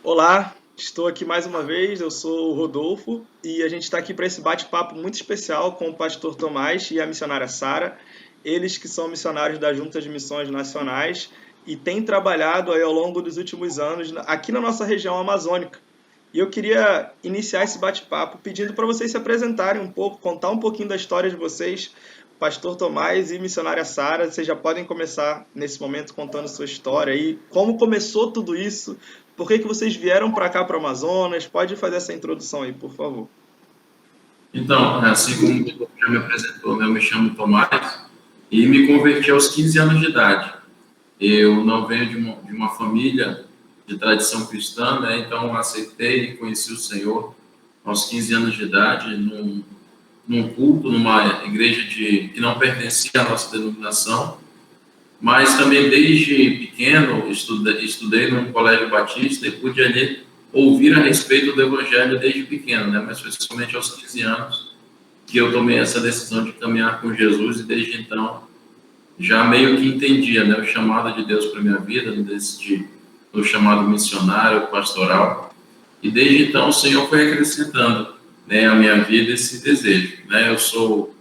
Olá, estou aqui mais uma vez. Eu sou o Rodolfo e a gente está aqui para esse bate-papo muito especial com o pastor Tomás e a missionária Sara. Eles que são missionários da Junta de Missões Nacionais e têm trabalhado aí ao longo dos últimos anos aqui na nossa região amazônica. E eu queria iniciar esse bate-papo pedindo para vocês se apresentarem um pouco, contar um pouquinho da história de vocês, Pastor Tomás e missionária Sara. Vocês já podem começar nesse momento contando sua história aí, como começou tudo isso, por que que vocês vieram para cá, para o Amazonas? Pode fazer essa introdução aí, por favor. Então, assim como o Rodolfo já me apresentou, né, eu me chamo Tomás e me converti aos 15 anos de idade. Eu não venho de uma família de tradição cristã, né, então aceitei e conheci o Senhor aos 15 anos de idade, num culto, numa igreja que não pertencia à nossa denominação, mas também desde pequeno estudei num colégio batista e pude ali ouvir a respeito do evangelho desde pequeno, né? Mas foi somente aos 15 anos que eu tomei essa decisão de caminhar com Jesus e desde então já meio que entendia, né, o chamado de Deus para minha vida, no chamado missionário, pastoral. E desde então o Senhor foi acrescentando, né, à minha vida esse desejo, né? Eu sou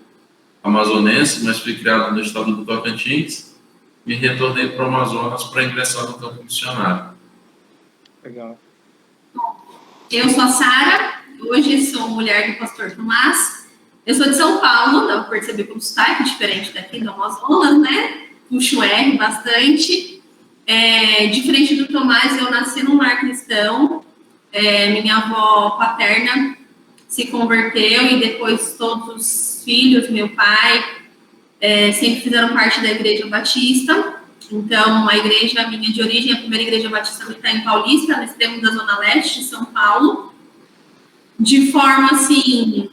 amazonense, mas fui criado no estado do Tocantins e retornei para o Amazonas para ingressar no campo missionário. Legal. Eu sou a Sara, hoje sou mulher do pastor Tomás. Eu sou de São Paulo, dá para perceber pelo sotaque, diferente daqui do Amazonas, né? Puxo o R bastante. Diferente do Tomás, eu nasci num lar cristão. Minha avó paterna se converteu e depois todos os filhos, meu pai, sempre fizeram parte da Igreja Batista. Então, a igreja minha de origem, a primeira Igreja Batista está em Paulista, no extremo da Zona Leste de São Paulo. De forma, assim,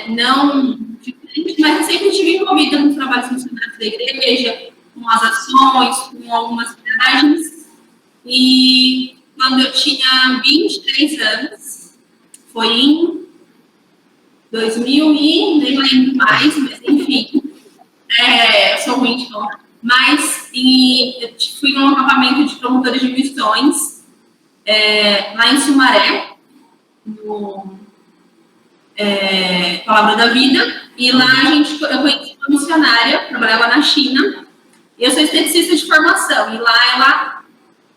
não diferente, mas eu sempre estive envolvida nos trabalhos missionários da igreja, com as ações, com algumas viagens. E quando eu tinha 23 anos, foi em 2000 e nem lembro mais, mas enfim, eu sou ruim de nome. Mas eu fui num acampamento de promotores de missões, lá em Sumaré, no Palavra da Vida, e lá eu conheci uma missionária, trabalhava na China, e eu sou esteticista de formação, e lá ela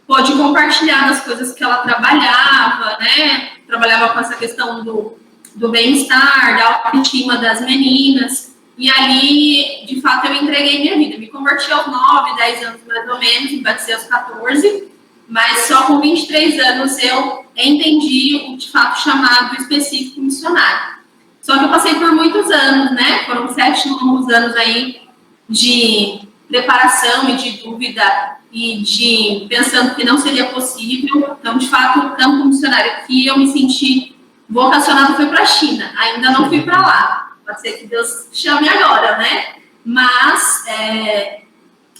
pôde compartilhar das coisas que ela trabalhava, né? Trabalhava com essa questão do bem-estar, da autoestima das meninas. E ali, de fato, eu entreguei minha vida. Me converti aos 9, 10 anos mais ou menos, me batizei aos 14, mas só com 23 anos eu entendi o, de fato, chamado específico missionário. Só que eu passei por muitos anos, né? Foram 7 longos anos aí de preparação e de dúvida e de pensando que não seria possível. Então, de fato, o campo missionário que eu me senti vocacionado foi para a China. Ainda não fui para lá. Pode ser que Deus chame agora, né? Mas,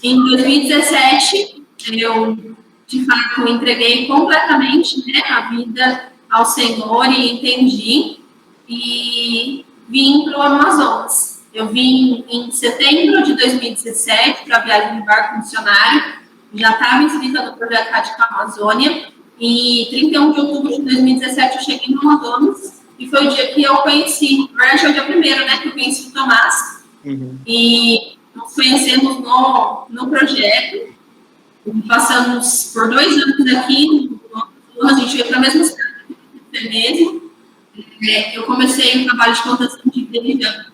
em 2017, eu, de fato, entreguei completamente, né, a vida ao Senhor e entendi. E vim para o Amazonas. Eu vim em setembro de 2017 para a viagem de barco missionário. Já estava inscrita no projeto Radical Amazônia. E 31 de outubro de 2017 eu cheguei no Amazonas. E foi o dia que eu conheci, na verdade foi o dia primeiro, né, que eu conheci o Tomás. Uhum. E nos conhecemos no projeto. Passamos por 2 anos aqui, a gente veio para a mesma cidade, mesmo. Eu comecei um trabalho de plantação de igreja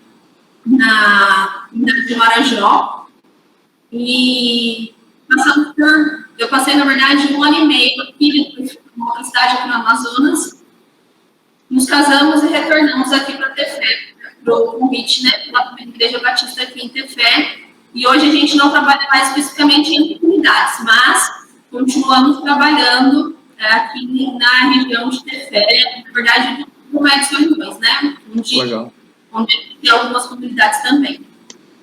na cidade de Marajó. E eu passei, na verdade, 1 ano e meio aqui, numa outra cidade aqui no Amazonas. Nos casamos e retornamos aqui para Tefé, para o convite, né, pela primeira Igreja Batista aqui em Tefé. E hoje a gente não trabalha mais especificamente em comunidades, mas continuamos trabalhando aqui na região de Tefé, na verdade, no Médio Solimões, né, onde tem algumas comunidades também.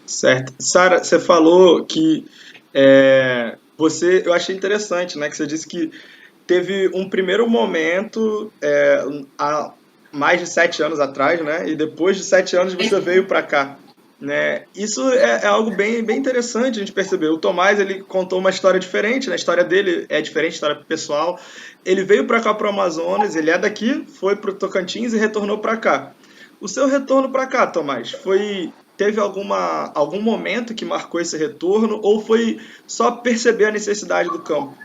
Certo. Sara, você falou que eu achei interessante, né, que você disse que teve um primeiro momento há mais de 7 anos atrás, né? E depois de 7 anos você veio para cá. né? Isso é algo bem interessante a gente perceber. O Tomás, ele contou uma história diferente, né? A história dele é diferente, a história pessoal. Ele veio para cá, para o Amazonas, ele é daqui, foi para o Tocantins e retornou para cá. O seu retorno para cá, Tomás, teve algum momento que marcou esse retorno ou foi só perceber a necessidade do campo?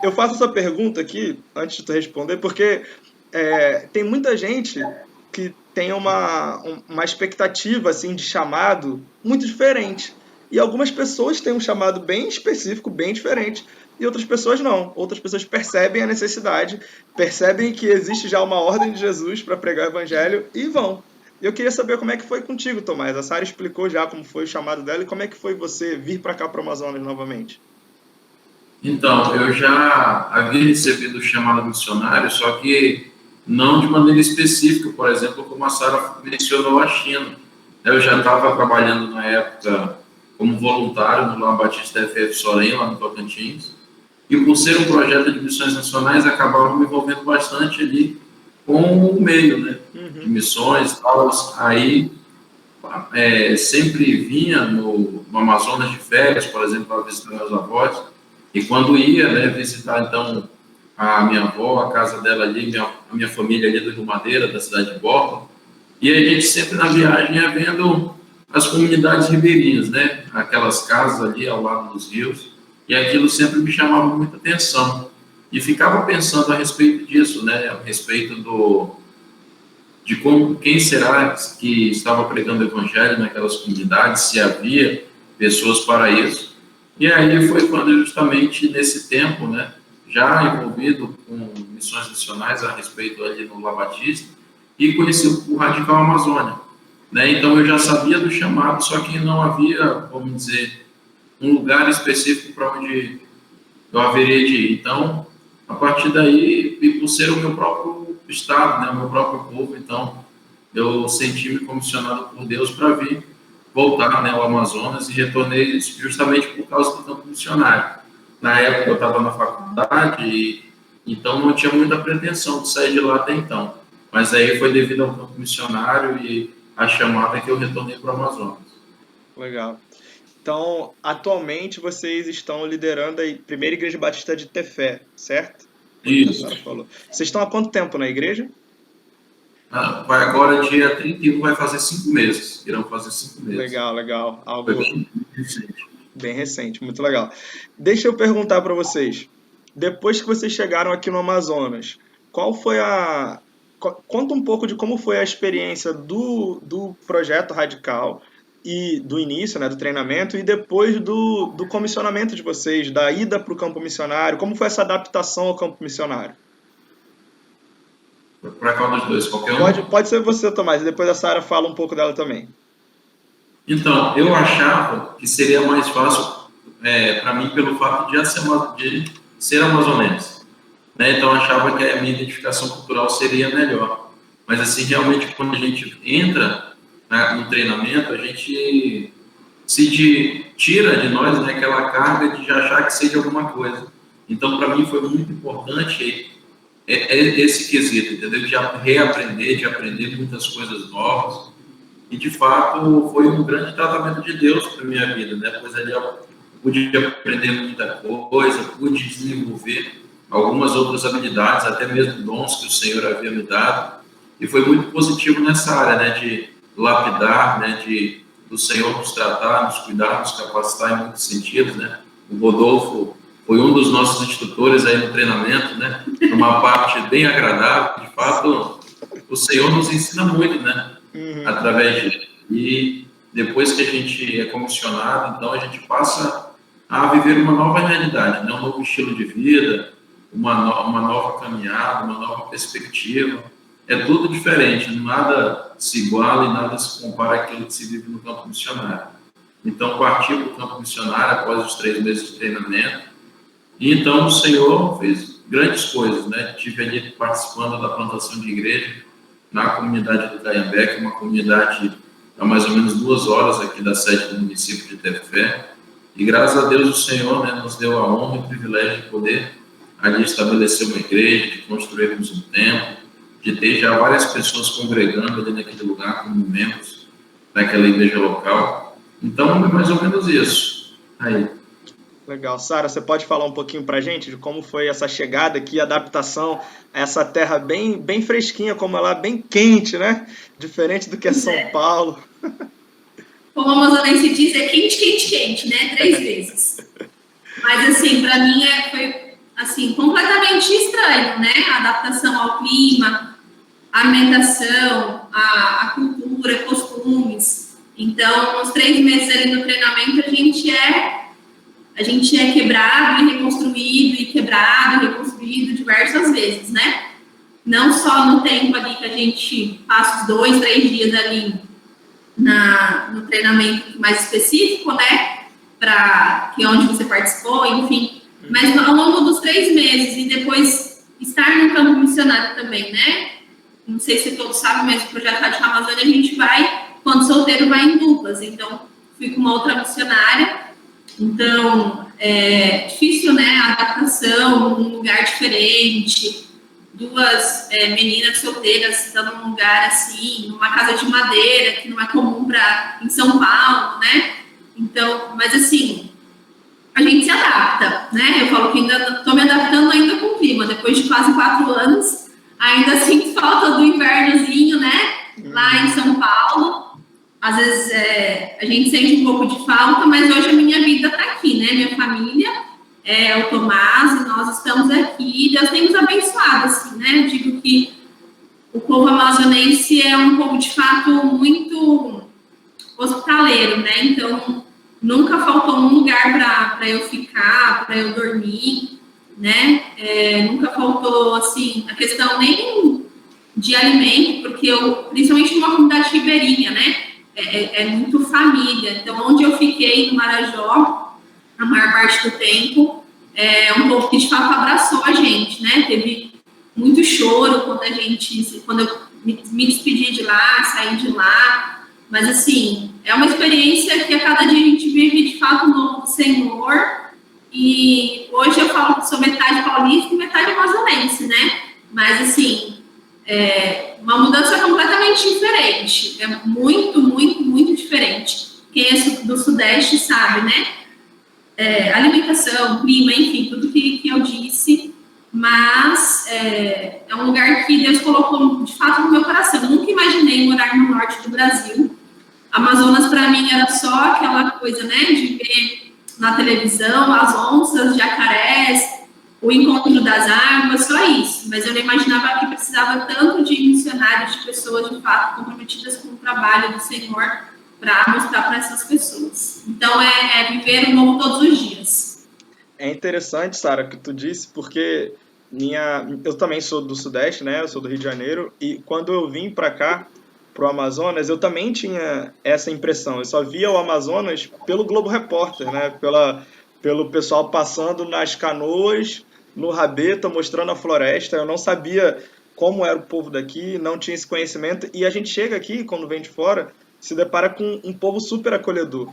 Eu faço essa pergunta aqui, antes de tu responder, porque tem muita gente que tem uma expectativa assim de chamado muito diferente. E algumas pessoas têm um chamado bem específico, bem diferente, e outras pessoas não. Outras pessoas percebem a necessidade, percebem que existe já uma ordem de Jesus para pregar o evangelho e vão. Eu queria saber como é que foi contigo, Tomás. A Sara explicou já como foi o chamado dela e como é que foi você vir para cá para o Amazonas novamente. Então, eu já havia recebido o chamado missionário, só que não de maneira específica, por exemplo, como a Sara mencionou a China. Eu já estava trabalhando na época como voluntário no Lar Batista FF Sorém, lá no Tocantins, e por ser um projeto de missões nacionais, acabava me envolvendo bastante ali com o meio, né, de missões e tal. Aí, sempre vinha no Amazonas de férias, por exemplo, para visitar meus avós, e quando ia, né, visitar, então, a minha avó, a casa dela ali, a minha família ali do Rio Madeira, da cidade de Borba, e a gente sempre na viagem ia vendo as comunidades ribeirinhas, né, aquelas casas ali ao lado dos rios, e aquilo sempre me chamava muita atenção. E ficava pensando a respeito disso, né, a respeito de como, quem será que estava pregando o evangelho naquelas comunidades, se havia pessoas para isso. E aí foi quando justamente nesse tempo, né, já envolvido com missões nacionais a respeito ali no Lar Batista, e conheci o Radical Amazônia, né? Então eu já sabia do chamado, só que não havia, vamos dizer, um lugar específico para onde eu haveria de ir. Então, a partir daí, e por ser o meu próprio estado, né, o meu próprio povo, então eu senti-me comissionado por Deus para vir voltar, né, ao Amazonas, e retornei justamente por causa do campo missionário. Na época eu estava na faculdade, e então não tinha muita pretensão de sair de lá até então. Mas aí foi devido ao campo missionário e a chamada que eu retornei para o Amazonas. Legal. Então, atualmente vocês estão liderando a primeira igreja batista de Tefé, certo? Foi o que a Sara Isso. falou. Vocês estão há quanto tempo na igreja? Vai agora, dia 31, vai fazer 5 meses. Irão fazer 5 meses. Legal, legal. Foi Algo bem recente. bem recente, muito legal. Deixa eu perguntar para vocês. Depois que vocês chegaram aqui no Amazonas, qual foi a. Conta um pouco de como foi a experiência do projeto Radical e do início, né, do treinamento, e depois do comissionamento de vocês, da ida para o campo missionário, como foi essa adaptação ao campo missionário? Para qual dos dois? Qualquer um? Pode ser você, Tomás, e depois a Sara fala um pouco dela também. Então, eu achava que seria mais fácil para mim pelo fato de ser amazonense, né? Então, eu achava que a minha identificação cultural seria melhor. Mas, assim, realmente, quando a gente entra, né, no treinamento, a gente tira de nós, né, aquela carga de achar que seja alguma coisa. Então, para mim, foi muito importante esse quesito, entendeu? De reaprender, de aprender muitas coisas novas. E, de fato, foi um grande tratamento de Deus para a minha vida, né? Pois ali eu pude aprender muita coisa, pude desenvolver algumas outras habilidades, até mesmo dons que o Senhor havia me dado. E foi muito positivo nessa área, né? De lapidar, né? Do Senhor nos tratar, nos cuidar, nos capacitar em muitos sentidos, né? O Rodolfo foi um dos nossos instrutores aí no treinamento, né? Uma parte bem agradável. De fato, o Senhor nos ensina muito, né? Através disso. E depois que a gente é comissionado, então a gente passa a viver uma nova realidade, né? Um novo estilo de vida, uma nova caminhada, uma nova perspectiva. É tudo diferente, nada se iguala e nada se compara àquilo que se vive no campo missionário. Então, parti para o campo missionário após os 3 meses de treinamento. E então o Senhor fez grandes coisas, né? Estive ali participando da plantação de igreja na comunidade do Caiambé, que é uma comunidade a mais ou menos 2 horas aqui da sede do município de Tefé. E graças a Deus o Senhor, né, nos deu a honra e o privilégio de poder ali estabelecer uma igreja, de construirmos um templo, de ter já várias pessoas congregando ali naquele lugar como membros daquela igreja local. Então, é mais ou menos isso. Aí. Legal. Sara, você pode falar um pouquinho pra gente de como foi essa chegada aqui, a adaptação a essa terra bem fresquinha, como ela é bem quente, né? Diferente do que é São Paulo. Como a amazonense diz, é quente, quente, quente, né? 3 vezes. Mas, assim, para mim foi, assim, completamente estranho, né? A adaptação ao clima, a alimentação, a cultura, costumes. Então, nos 3 meses ali no treinamento, a gente é quebrado e reconstruído, e quebrado e reconstruído diversas vezes, né? Não só no tempo ali que a gente passa os 2, 3 dias ali no treinamento mais específico, né? Que é onde você participou, enfim. Mas ao longo dos 3 meses e depois estar no campo missionário também, né? Não sei se todos sabem, mas o projeto Rádio Amazônia a gente vai, quando solteiro, vai em duplas. Então, fui com uma outra missionária. Então, é difícil, né? A adaptação, um lugar diferente. 2 meninas solteiras estando num lugar assim, numa casa de madeira, que não é comum em São Paulo, né? Então, mas assim, a gente se adapta, né? Eu falo que ainda estou me adaptando ainda com o clima, depois de quase 4 anos, ainda sinto falta do invernozinho, né? Lá em São Paulo, às vezes a gente sente um pouco de falta, mas hoje a minha vida está aqui, né? Minha família, o Tomás, e nós estamos aqui, Deus tem nos abençoado, assim, né? Digo que o povo amazonense é um povo, de fato, muito hospitaleiro, né? Então, nunca faltou um lugar para eu ficar, para eu dormir, né? Nunca faltou, assim, a questão nem de alimento, porque principalmente numa comunidade ribeirinha, né? É muito família. Então, onde eu fiquei no Marajó, a maior parte do tempo, um povo que de fato abraçou a gente, né? Teve muito choro quando eu me despedi de lá, saí de lá. Mas, assim, é uma experiência que a cada dia a gente vive, de fato, no Senhor. E hoje eu falo que sou metade paulista e metade amazonense, né? Mas, assim, uma mudança completamente diferente. É muito, muito, muito diferente. Quem é do Sudeste sabe, né? Alimentação, clima, enfim, tudo que eu disse. Mas é um lugar que Deus colocou, de fato, no meu coração. Eu nunca imaginei morar no norte do Brasil. Amazonas, para mim, era só aquela coisa, né, de ver na televisão as onças, jacarés, o encontro das águas, só isso. Mas eu não imaginava que precisava tanto de missionários, de pessoas, de fato, comprometidas com o trabalho do Senhor para mostrar para essas pessoas. Então, viver o novo todos os dias. É interessante, Sara, o que tu disse, porque eu também sou do Sudeste, né, eu sou do Rio de Janeiro, e quando eu vim para cá, pro Amazonas, eu também tinha essa impressão. Eu só via o Amazonas pelo Globo Repórter, né? Pelo pessoal passando nas canoas, no rabeta, mostrando a floresta. Eu não sabia como era o povo daqui, não tinha esse conhecimento. E a gente chega aqui, quando vem de fora, se depara com um povo super acolhedor.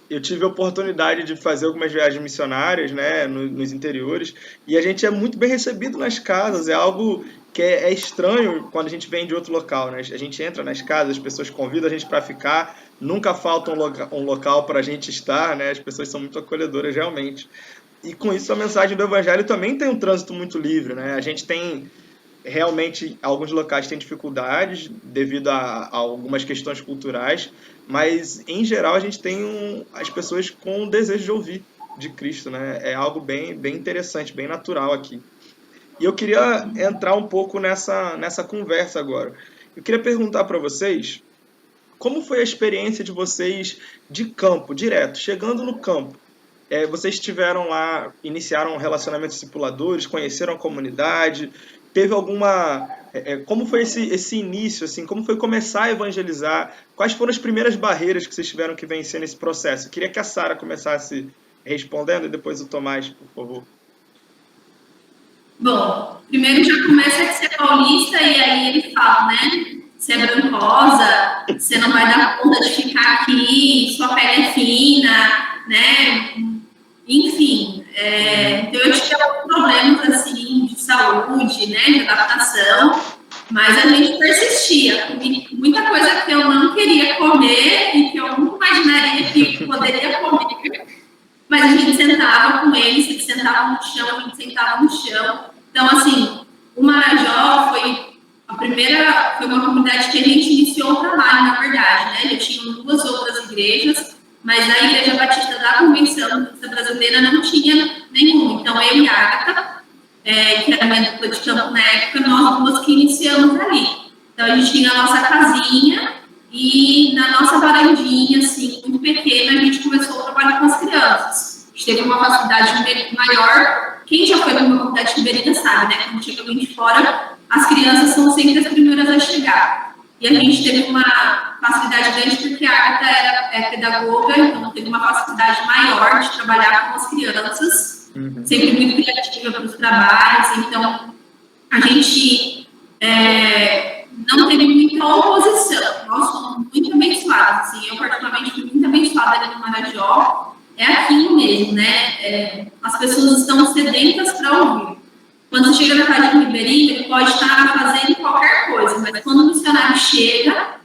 Eu tive a oportunidade de fazer algumas viagens missionárias, né, nos interiores, e a gente é muito bem recebido nas casas. É algo que é estranho quando a gente vem de outro local, né? A gente entra nas casas, as pessoas convidam a gente para ficar, nunca falta um local para a gente estar, né? As pessoas são muito acolhedoras, realmente. E com isso a mensagem do Evangelho também tem um trânsito muito livre, né? A gente tem, realmente, alguns locais têm dificuldades devido a algumas questões culturais, mas em geral a gente tem as pessoas com o desejo de ouvir de Cristo, né? É algo bem interessante, bem natural aqui. E eu queria entrar um pouco nessa conversa agora. Eu queria perguntar para vocês como foi a experiência de vocês de campo, direto, chegando no campo. Vocês estiveram lá, iniciaram relacionamentos discipuladores, conheceram a comunidade, teve alguma... como foi esse início, assim, como foi começar a evangelizar? Quais foram as primeiras barreiras que vocês tiveram que vencer nesse processo? Eu queria que a Sara começasse respondendo e depois o Tomás, por favor. Bom, primeiro já começa que você é paulista e aí ele fala, né? Você é brancosa, você não vai dar conta de ficar aqui, sua pele é fina, né? Enfim, então eu tive alguns problemas assim de saúde, né? De adaptação. Mas a gente persistia. Muita coisa que eu não queria comer e que eu nunca imaginaria que poderia comer. Mas a gente sentava com eles sentavam no chão, a gente sentava no chão. Então, assim, o Marajó foi uma comunidade que a gente iniciou o trabalho, na verdade, né? Já tinham 2 outras igrejas, mas na Igreja Batista da Convenção Brasileira não tinha nenhuma. Então, eu e a Agatha, que era minha dupla de campo na época, nós 2 que iniciamos ali. Então, a gente tinha a nossa casinha e na nossa varandinha, assim, muito pequena, a gente começou a trabalhar com as crianças. A gente teve uma facilidade maior. Quem já foi numa comunidade ribeirinha sabe, né? Quando chega alguém de fora, as crianças são sempre as primeiras a chegar. E a gente teve uma facilidade grande porque a Agatha é pedagoga, então teve uma facilidade maior de trabalhar com as crianças, sempre muito criativa para os trabalhos. Então, a gente não teve muita oposição. Nós somos muito abençoados. Assim, eu, particularmente, fui muito abençoada ali no Marajó. É aquilo mesmo, né? As pessoas estão sedentas para ouvir. Quando você chega na casa de Ribeirinho, ele pode estar fazendo qualquer coisa, mas quando o missionário chega,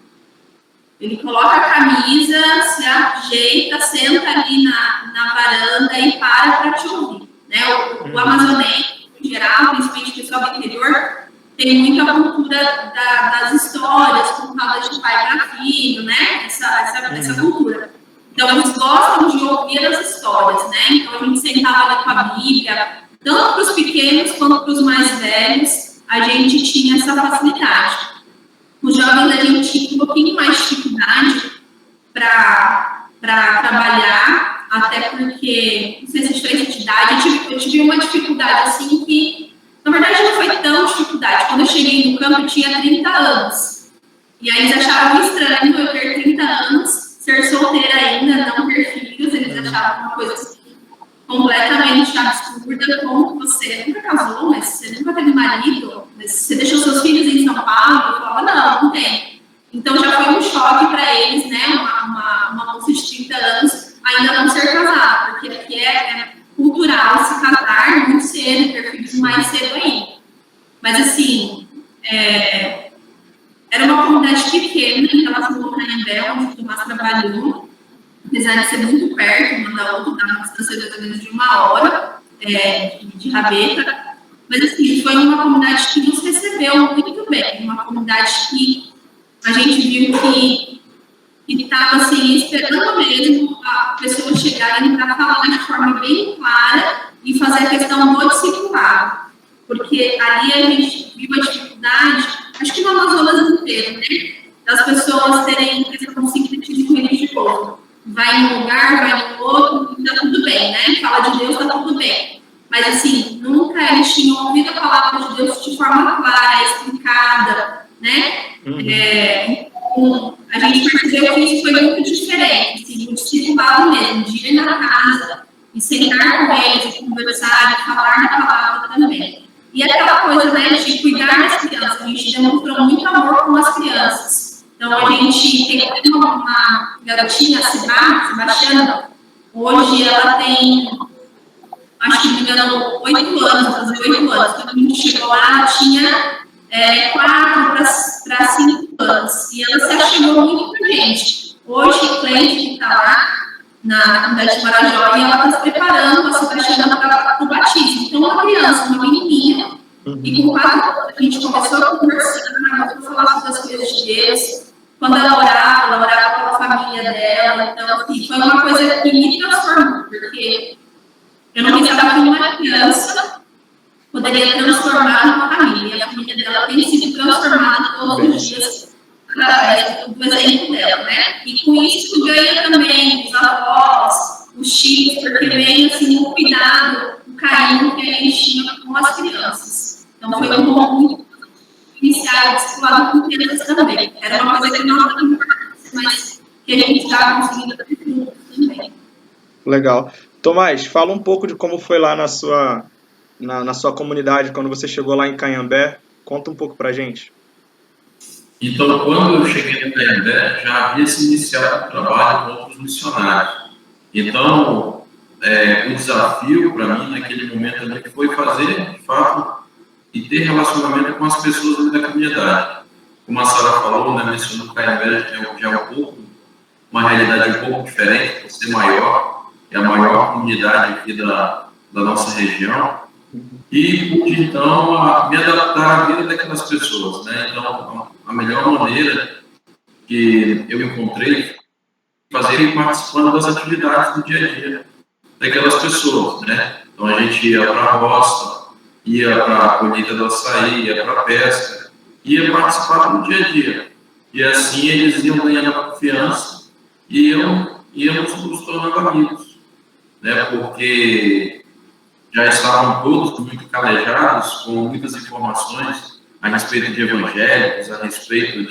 ele coloca a camisa, se ajeita, senta ali na varanda e para te ouvir. Né? O amazonense, em geral, principalmente o pessoal do interior, tem muita cultura das histórias, contadas de pai para filho, né? Essa cultura. Então, eles gostam de ouvir as histórias, né? Então, a gente sentava ali com a Bíblia, tanto para os pequenos quanto para os mais velhos, a gente tinha essa facilidade. Os jovens, a gente tinha um pouquinho mais de dificuldade para trabalhar, até porque, não sei se é diferença de idade, eu tive uma dificuldade assim que, na verdade, não foi tão dificuldade. Quando eu cheguei no campo, eu tinha 30 anos. E aí eles achavam estranho eu ter 30 anos, ser solteira ainda, não ter filhos, eles achavam uma coisa assim, completamente absurda, como você nunca casou, mas você nunca teve marido, mas você deixou seus filhos em São Paulo, eu falava, não tem. Então já foi um choque para eles, né, uma moça de 30 anos ainda não ser casada, porque aqui é cultural se casar muito cedo, ter filhos mais cedo ainda. Mas assim, era uma comunidade pequena em relação ao Canhambé, onde o Tomás trabalhou, apesar de ser muito perto, uma da outra, dá uma distância mais ou menos de 1 hora de rabeta, mas assim, foi uma comunidade que nos recebeu muito bem, uma comunidade que a gente viu que estava assim, esperando mesmo a pessoa chegar para falar de forma bem clara e fazer a questão do discipulado, porque ali a gente viu a dificuldade, acho que no Amazonas inteiro, né, das pessoas terem questão de sincretismo religioso. Vai em um lugar, vai no outro, e tá tudo bem, né? Fala de Deus, tá tudo bem. Mas, assim, nunca eles tinham ouvido a palavra de Deus de forma clara, explicada, né? Então, a gente percebeu que isso foi muito diferente, assim, um discipulado mesmo, de ir na casa e sentar com eles, e conversar, e falar da palavra também. E aquela coisa, né, de cuidar das crianças, a gente demonstrou muito amor com as crianças. Então, a gente tem uma garotinha, a Sebastiana, hoje ela tem, acho que me engano, 8 anos, vai fazer 8 anos. Quando a gente chegou lá, ela tinha 4 para 5 anos. E ela se achegou muito com a gente. Hoje, o Cleide, que está lá na comunidade de Marajó, e ela está se preparando para se Sebastiana para o batismo. Então, uma criança, uma menininha, e com 4 anos, a gente começou a conversar, começou a falar sobre as coisas de Deus. Quando ela orava pela família dela. Então, assim, foi uma coisa que me transformou, porque eu não pensava que uma criança poderia transformar uma família. E a família dela tem sido transformada todos os dias através do exemplo dela, né? E com isso ganha também os avós, os tios, porque vem assim, o cuidado, o carinho que a gente tinha com as crianças. Então, foi um bom muito iniciar o discipulado com crianças também. Era uma coisa que não era importante, mas que a gente estava conseguindo fazer também. Legal. Tomás, fala um pouco de como foi lá na sua comunidade, quando você chegou lá em Canhambé. Conta um pouco pra gente. Então, quando eu cheguei em Canhambé, já havia se iniciado o trabalho com outros missionários. Então, o desafio para mim naquele momento ali foi fazer, de fato, e ter relacionamento com as pessoas da comunidade. Como a Sara falou, né, mencionou que o Caiambé já é um pouco, uma realidade um pouco diferente, por ser maior, é a maior comunidade aqui da nossa região, e pude, então, me adaptar à vida daquelas pessoas, né? Então, a melhor maneira que eu encontrei fazer participando das atividades do dia a dia daquelas pessoas, né? Então, a gente ia para a roça, ia para a colheita do açaí, ia para a pesca, ia participar do dia a dia. E assim eles iam ganhando confiança e íamos nos tornando amigos, né? Porque já estavam todos muito calejados, com muitas informações a respeito de evangélicos, a respeito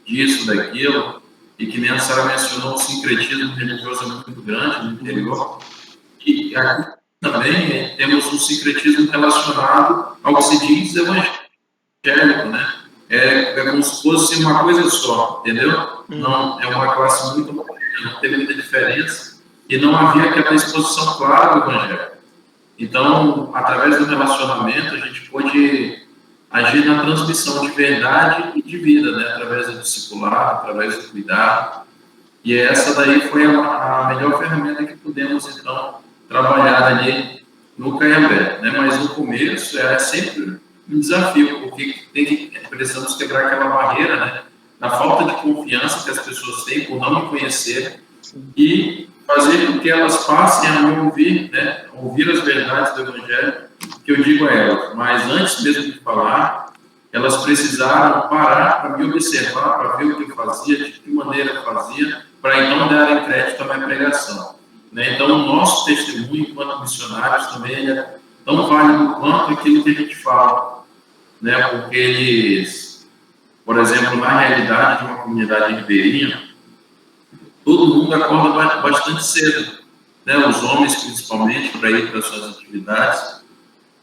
disso, daquilo, e que nem a Sara mencionou, o sincretismo religioso é muito grande no interior. E aqui também temos um sincretismo relacionado ao que se diz evangélico, né? É como se fosse uma coisa só, entendeu? Não, é uma classe muito homogênea, não tem muita diferença, e não havia aquela exposição clara do evangelho. Então, através do relacionamento, a gente pode agir na transmissão de verdade e de vida, né? Através do discipulado, através do cuidado. E essa daí foi a melhor ferramenta que pudemos, então, trabalhar ali no Caiambé, né? Mas no começo é sempre um desafio, porque precisamos quebrar aquela barreira, né? Da falta de confiança que as pessoas têm por não me conhecer e fazer com que elas passem a me ouvir, né? Ouvir as verdades do Evangelho que eu digo a elas. Mas antes mesmo de falar, elas precisaram parar para me observar, para ver o que eu fazia, de que maneira eu fazia, para então darem crédito à minha pregação, né? Então, o nosso testemunho enquanto missionários também é tão válido quanto aquilo que a gente fala, né? Porque eles, por exemplo, na realidade de uma comunidade ribeirinha, todo mundo acorda bastante cedo, né? Os homens principalmente, para ir para as suas atividades.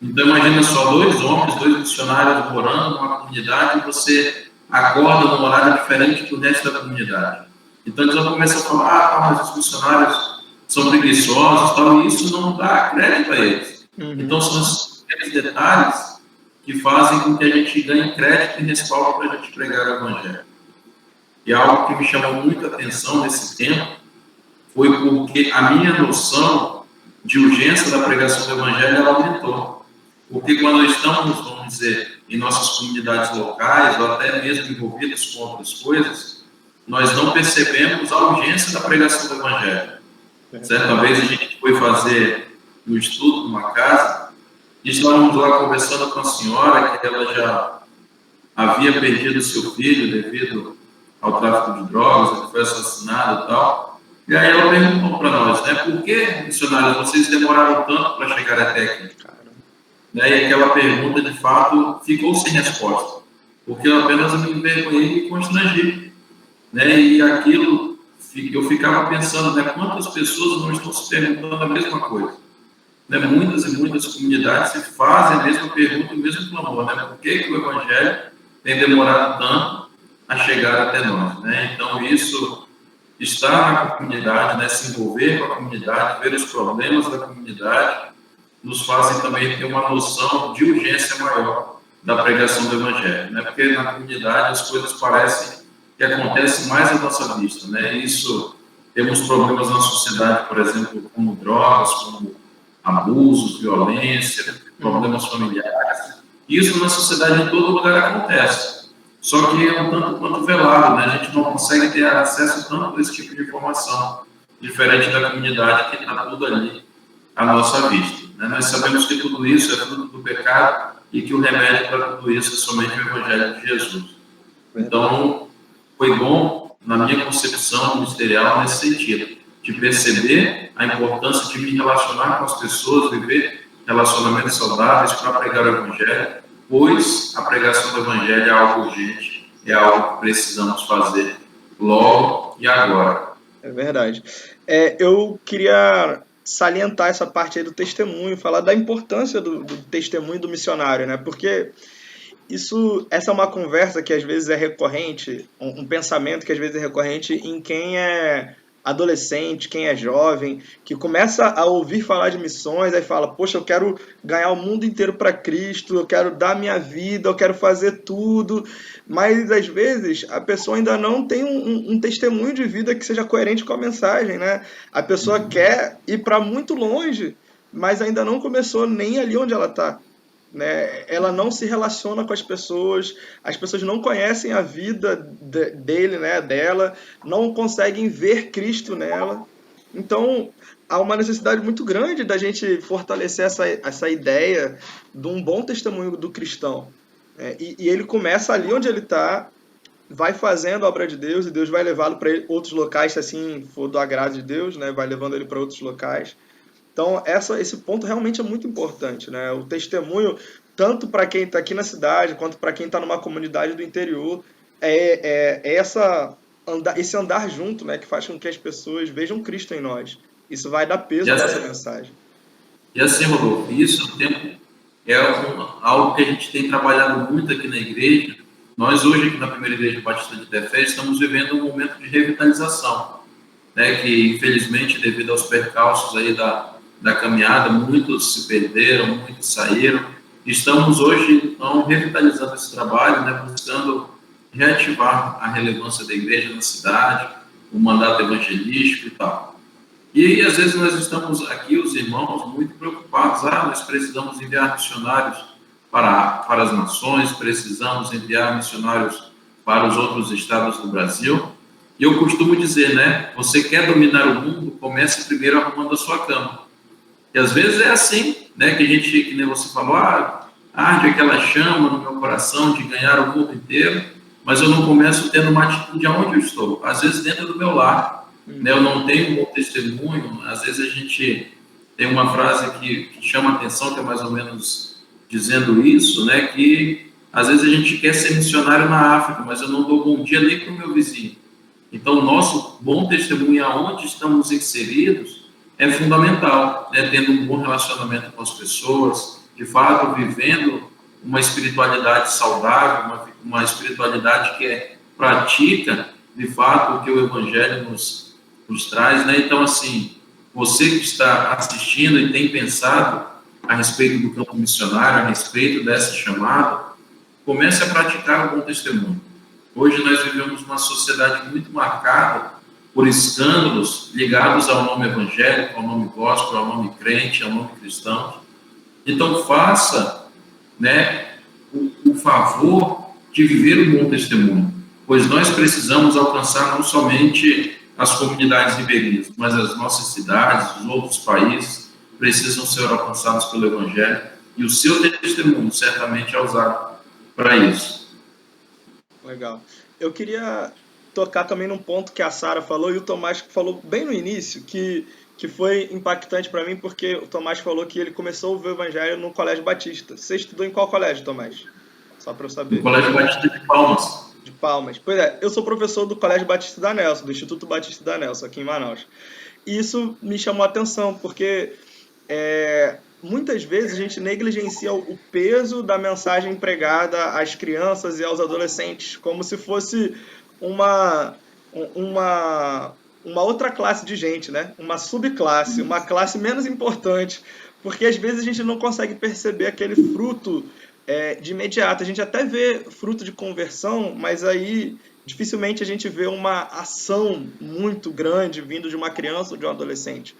Então, imagina só, 2 homens, 2 missionários morando numa comunidade e você acorda num horário diferente do resto da comunidade. Então, eles vão começar a falar, mas os missionários são preguiçosos, tal, e isso não dá crédito a eles. Então, são aqueles detalhes que fazem com que a gente ganhe crédito e respaldo para a gente pregar o Evangelho. E algo que me chamou muita atenção nesse tempo foi porque a minha noção de urgência da pregação do Evangelho ela aumentou. Porque quando estamos, vamos dizer, em nossas comunidades locais, ou até mesmo envolvidos com outras coisas, nós não percebemos a urgência da pregação do Evangelho. Certa vez a gente foi fazer um estudo numa casa, e estávamos lá conversando com a senhora, que ela já havia perdido seu filho devido ao tráfico de drogas, que foi assassinado e tal. E aí ela perguntou para nós, né, por que, missionários, vocês demoraram tanto para chegar até aqui? Né, e aquela pergunta, de fato, ficou sem resposta, porque eu apenas me envergonhei e me constrangi. Né, e aquilo, eu ficava pensando, né, quantas pessoas não estão se perguntando a mesma coisa. Né, muitas e muitas comunidades se fazem a mesma pergunta, o mesmo clamor, né, por que o Evangelho tem demorado tanto a chegar até nós, né? Então, isso, estar na comunidade, né, se envolver com a comunidade, ver os problemas da comunidade, nos fazem também ter uma noção de urgência maior da pregação do Evangelho, né? Porque na comunidade as coisas parecem que acontecem mais à nossa vista, né? Isso, temos problemas na sociedade, por exemplo, como drogas, como abusos, violência, problemas familiares. Isso na sociedade em todo lugar acontece. Só que é um tanto quanto velado, né? A gente não consegue ter acesso tanto a esse tipo de informação, diferente da comunidade que está tudo ali à nossa vista. Né? Nós sabemos que tudo isso é fruto do pecado e que o remédio para tudo isso é somente o Evangelho de Jesus. Então, foi bom, na minha concepção ministerial, nesse sentido, de perceber a importância de me relacionar com as pessoas, viver relacionamentos saudáveis para pregar o Evangelho, pois a pregação do Evangelho é algo urgente, é algo que precisamos fazer logo e agora. É verdade. Eu queria salientar essa parte aí do testemunho, falar da importância do testemunho do missionário, né? Porque essa é uma conversa que às vezes é recorrente, um pensamento que às vezes é recorrente em quem é adolescente, quem é jovem, que começa a ouvir falar de missões, aí fala, poxa, eu quero ganhar o mundo inteiro para Cristo, eu quero dar minha vida, eu quero fazer tudo, mas às vezes a pessoa ainda não tem um testemunho de vida que seja coerente com a mensagem, né? A pessoa quer ir para muito longe, mas ainda não começou nem ali onde ela está. Né? Ela não se relaciona com as pessoas não conhecem a vida dele, né, dela, não conseguem ver Cristo nela. Então, há uma necessidade muito grande da gente fortalecer essa ideia de um bom testemunho do cristão. Né? E ele começa ali onde ele está, vai fazendo a obra de Deus, e Deus vai levá-lo para outros locais, se assim for do agrado de Deus, né? Vai levando ele para outros locais. Então, esse ponto realmente é muito importante, né? O testemunho, tanto para quem está aqui na cidade, quanto para quem está numa comunidade do interior, esse andar junto, né? Que faz com que as pessoas vejam Cristo em nós. Isso vai dar peso à nossa mensagem. E assim, Rodolfo, isso algo que a gente tem trabalhado muito aqui na igreja. Nós hoje, aqui na Primeira Igreja Batista de Tefé, estamos vivendo um momento de revitalização, né? Que, infelizmente, devido aos percalços aí da caminhada, muitos se perderam, muitos saíram. Estamos hoje, então, revitalizando esse trabalho, né, buscando reativar a relevância da igreja na cidade, o mandato evangelístico e tal. E às vezes nós estamos aqui, os irmãos, muito preocupados. Nós precisamos enviar missionários para as nações, precisamos enviar missionários para os outros estados do Brasil. E eu costumo dizer, né, você quer dominar o mundo, comece primeiro arrumando a sua cama. E às vezes é assim, né, que nem você falou, arde aquela chama no meu coração de ganhar o mundo inteiro, mas eu não começo tendo uma atitude aonde eu estou. Às vezes dentro do meu lar, né, eu não tenho um bom testemunho. Às vezes a gente tem uma frase que chama a atenção, que é mais ou menos dizendo isso, né, que às vezes a gente quer ser missionário na África, mas eu não dou bom dia nem para o meu vizinho. Então, o nosso bom testemunho aonde estamos inseridos é fundamental, né? Tendo um bom relacionamento com as pessoas, de fato, vivendo uma espiritualidade saudável, uma espiritualidade que pratica, de fato, o que o Evangelho nos traz, né? Então, assim, você que está assistindo e tem pensado a respeito do campo missionário, a respeito dessa chamada, comece a praticar o bom testemunho. Hoje nós vivemos uma sociedade muito marcada por escândalos ligados ao nome evangélico, ao nome gospel, ao nome crente, ao nome cristão. Então faça, né, o favor de viver o bom testemunho, pois nós precisamos alcançar não somente as comunidades ribeirinhas, mas as nossas cidades, os outros países precisam ser alcançados pelo Evangelho, e o seu testemunho certamente é usado para isso. Legal. Eu queria tocar também num ponto que a Sara falou e o Tomás falou bem no início, que foi impactante para mim, porque o Tomás falou que ele começou a ouvir o Evangelho no Colégio Batista. Você estudou em qual colégio, Tomás? Só para eu saber. No Colégio Batista de Palmas. De Palmas. Pois é, eu sou professor do Colégio Batista da Nelson, do Instituto Batista da Nelson, aqui em Manaus. E isso me chamou a atenção, porque muitas vezes a gente negligencia o peso da mensagem pregada às crianças e aos adolescentes, como se fosse uma outra classe de gente, né? Uma subclasse, uma classe menos importante, porque às vezes a gente não consegue perceber aquele fruto de imediato. A gente até vê fruto de conversão, mas aí dificilmente a gente vê uma ação muito grande vindo de uma criança ou de um adolescente.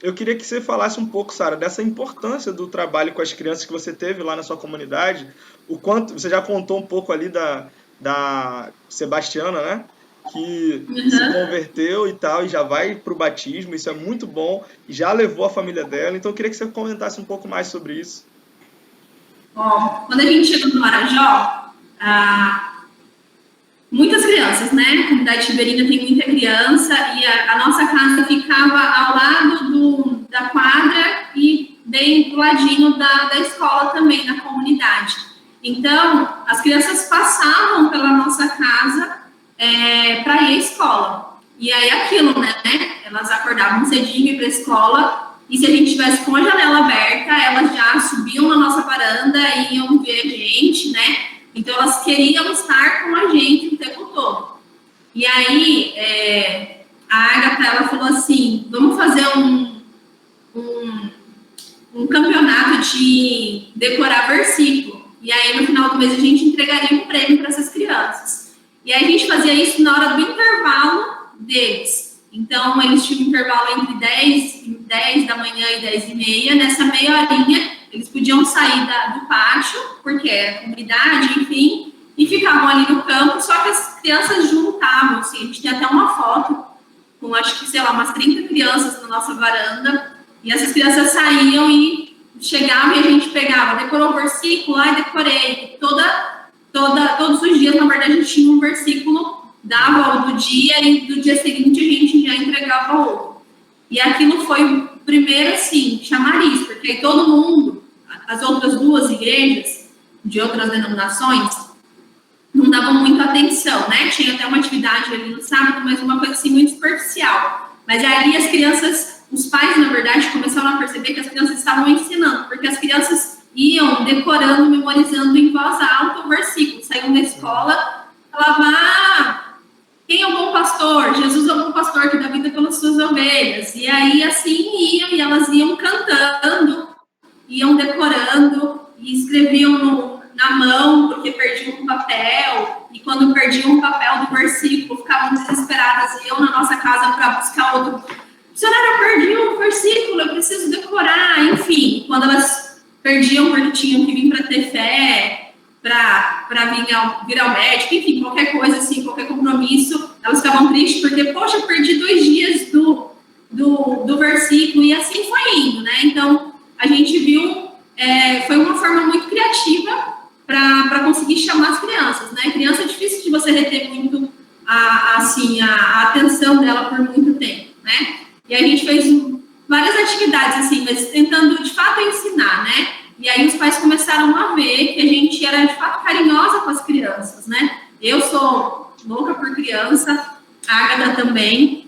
Eu queria que você falasse um pouco, Sara, dessa importância do trabalho com as crianças que você teve lá na sua comunidade, o quanto você já contou um pouco ali da Sebastiana, né? Que se converteu e tal, e já vai para o batismo, isso é muito bom, e já levou a família dela. Então eu queria que você comentasse um pouco mais sobre isso. Bom, quando a gente chegou no Marajó, muitas crianças, né? A comunidade ribeirinha tem muita criança, e a nossa casa ficava ao lado da quadra e bem do ladinho da escola também, da comunidade. Então, as crianças passavam pela nossa casa para ir à escola. E aí aquilo, né? Elas acordavam cedinho para a escola, e se a gente tivesse com a janela aberta, elas já subiam na nossa varanda e iam ver a gente, né? Então elas queriam estar com a gente o tempo todo. E aí a Agatha, ela falou assim, vamos fazer um campeonato de decorar versículo. E aí, no final do mês, a gente entregaria um prêmio para essas crianças. E aí, a gente fazia isso na hora do intervalo deles. Então, eles tinham um intervalo entre 10 da manhã e 10h30. Nessa meia horinha, eles podiam sair do pátio, porque é comunidade, enfim, e ficavam ali no campo, só que as crianças juntavam, assim, a gente tem até uma foto com, acho que, sei lá, umas 30 crianças na nossa varanda, e essas crianças saíam e chegavam e a gente pegava, decorou o versículo, e decorei, todos os dias, na verdade, a gente tinha um versículo, dava o do dia, e do dia seguinte a gente já entregava outro. E aquilo foi o primeiro, assim, chamariz, porque aí todo mundo, as outras duas igrejas, de outras denominações, não davam muita atenção, né? Tinha até uma atividade ali no sábado, mas uma coisa assim muito superficial. Mas ali as crianças, os pais, na verdade, começaram a perceber que as crianças estavam ensinando, porque as crianças iam decorando, memorizando em voz alta o versículo. Saíam da escola, falavam, quem é o bom pastor? Jesus é o bom pastor que dá vida pelas suas ovelhas. E aí, assim, iam, e elas iam cantando, iam decorando, e escreviam na mão, porque perdiam um papel, e quando perdiam um papel do versículo, ficavam desesperadas, e iam na nossa casa para buscar outro. Missionária, eu perdi um versículo, eu preciso decorar, enfim. Quando elas perdiam porque tinham que vir para ter fé, para vir ao médico, enfim, qualquer coisa assim, qualquer compromisso, elas ficavam tristes porque, poxa, eu perdi 2 dias do versículo, e assim foi indo, né? Então, a gente viu, foi uma forma muito criativa para conseguir chamar as crianças, né? Criança é difícil de você reter muito a atenção dela por muito tempo, né? E a gente fez várias atividades, assim, mas tentando, de fato, ensinar, né? E aí os pais começaram a ver que a gente era, de fato, carinhosa com as crianças, né? Eu sou louca por criança, a Agatha também.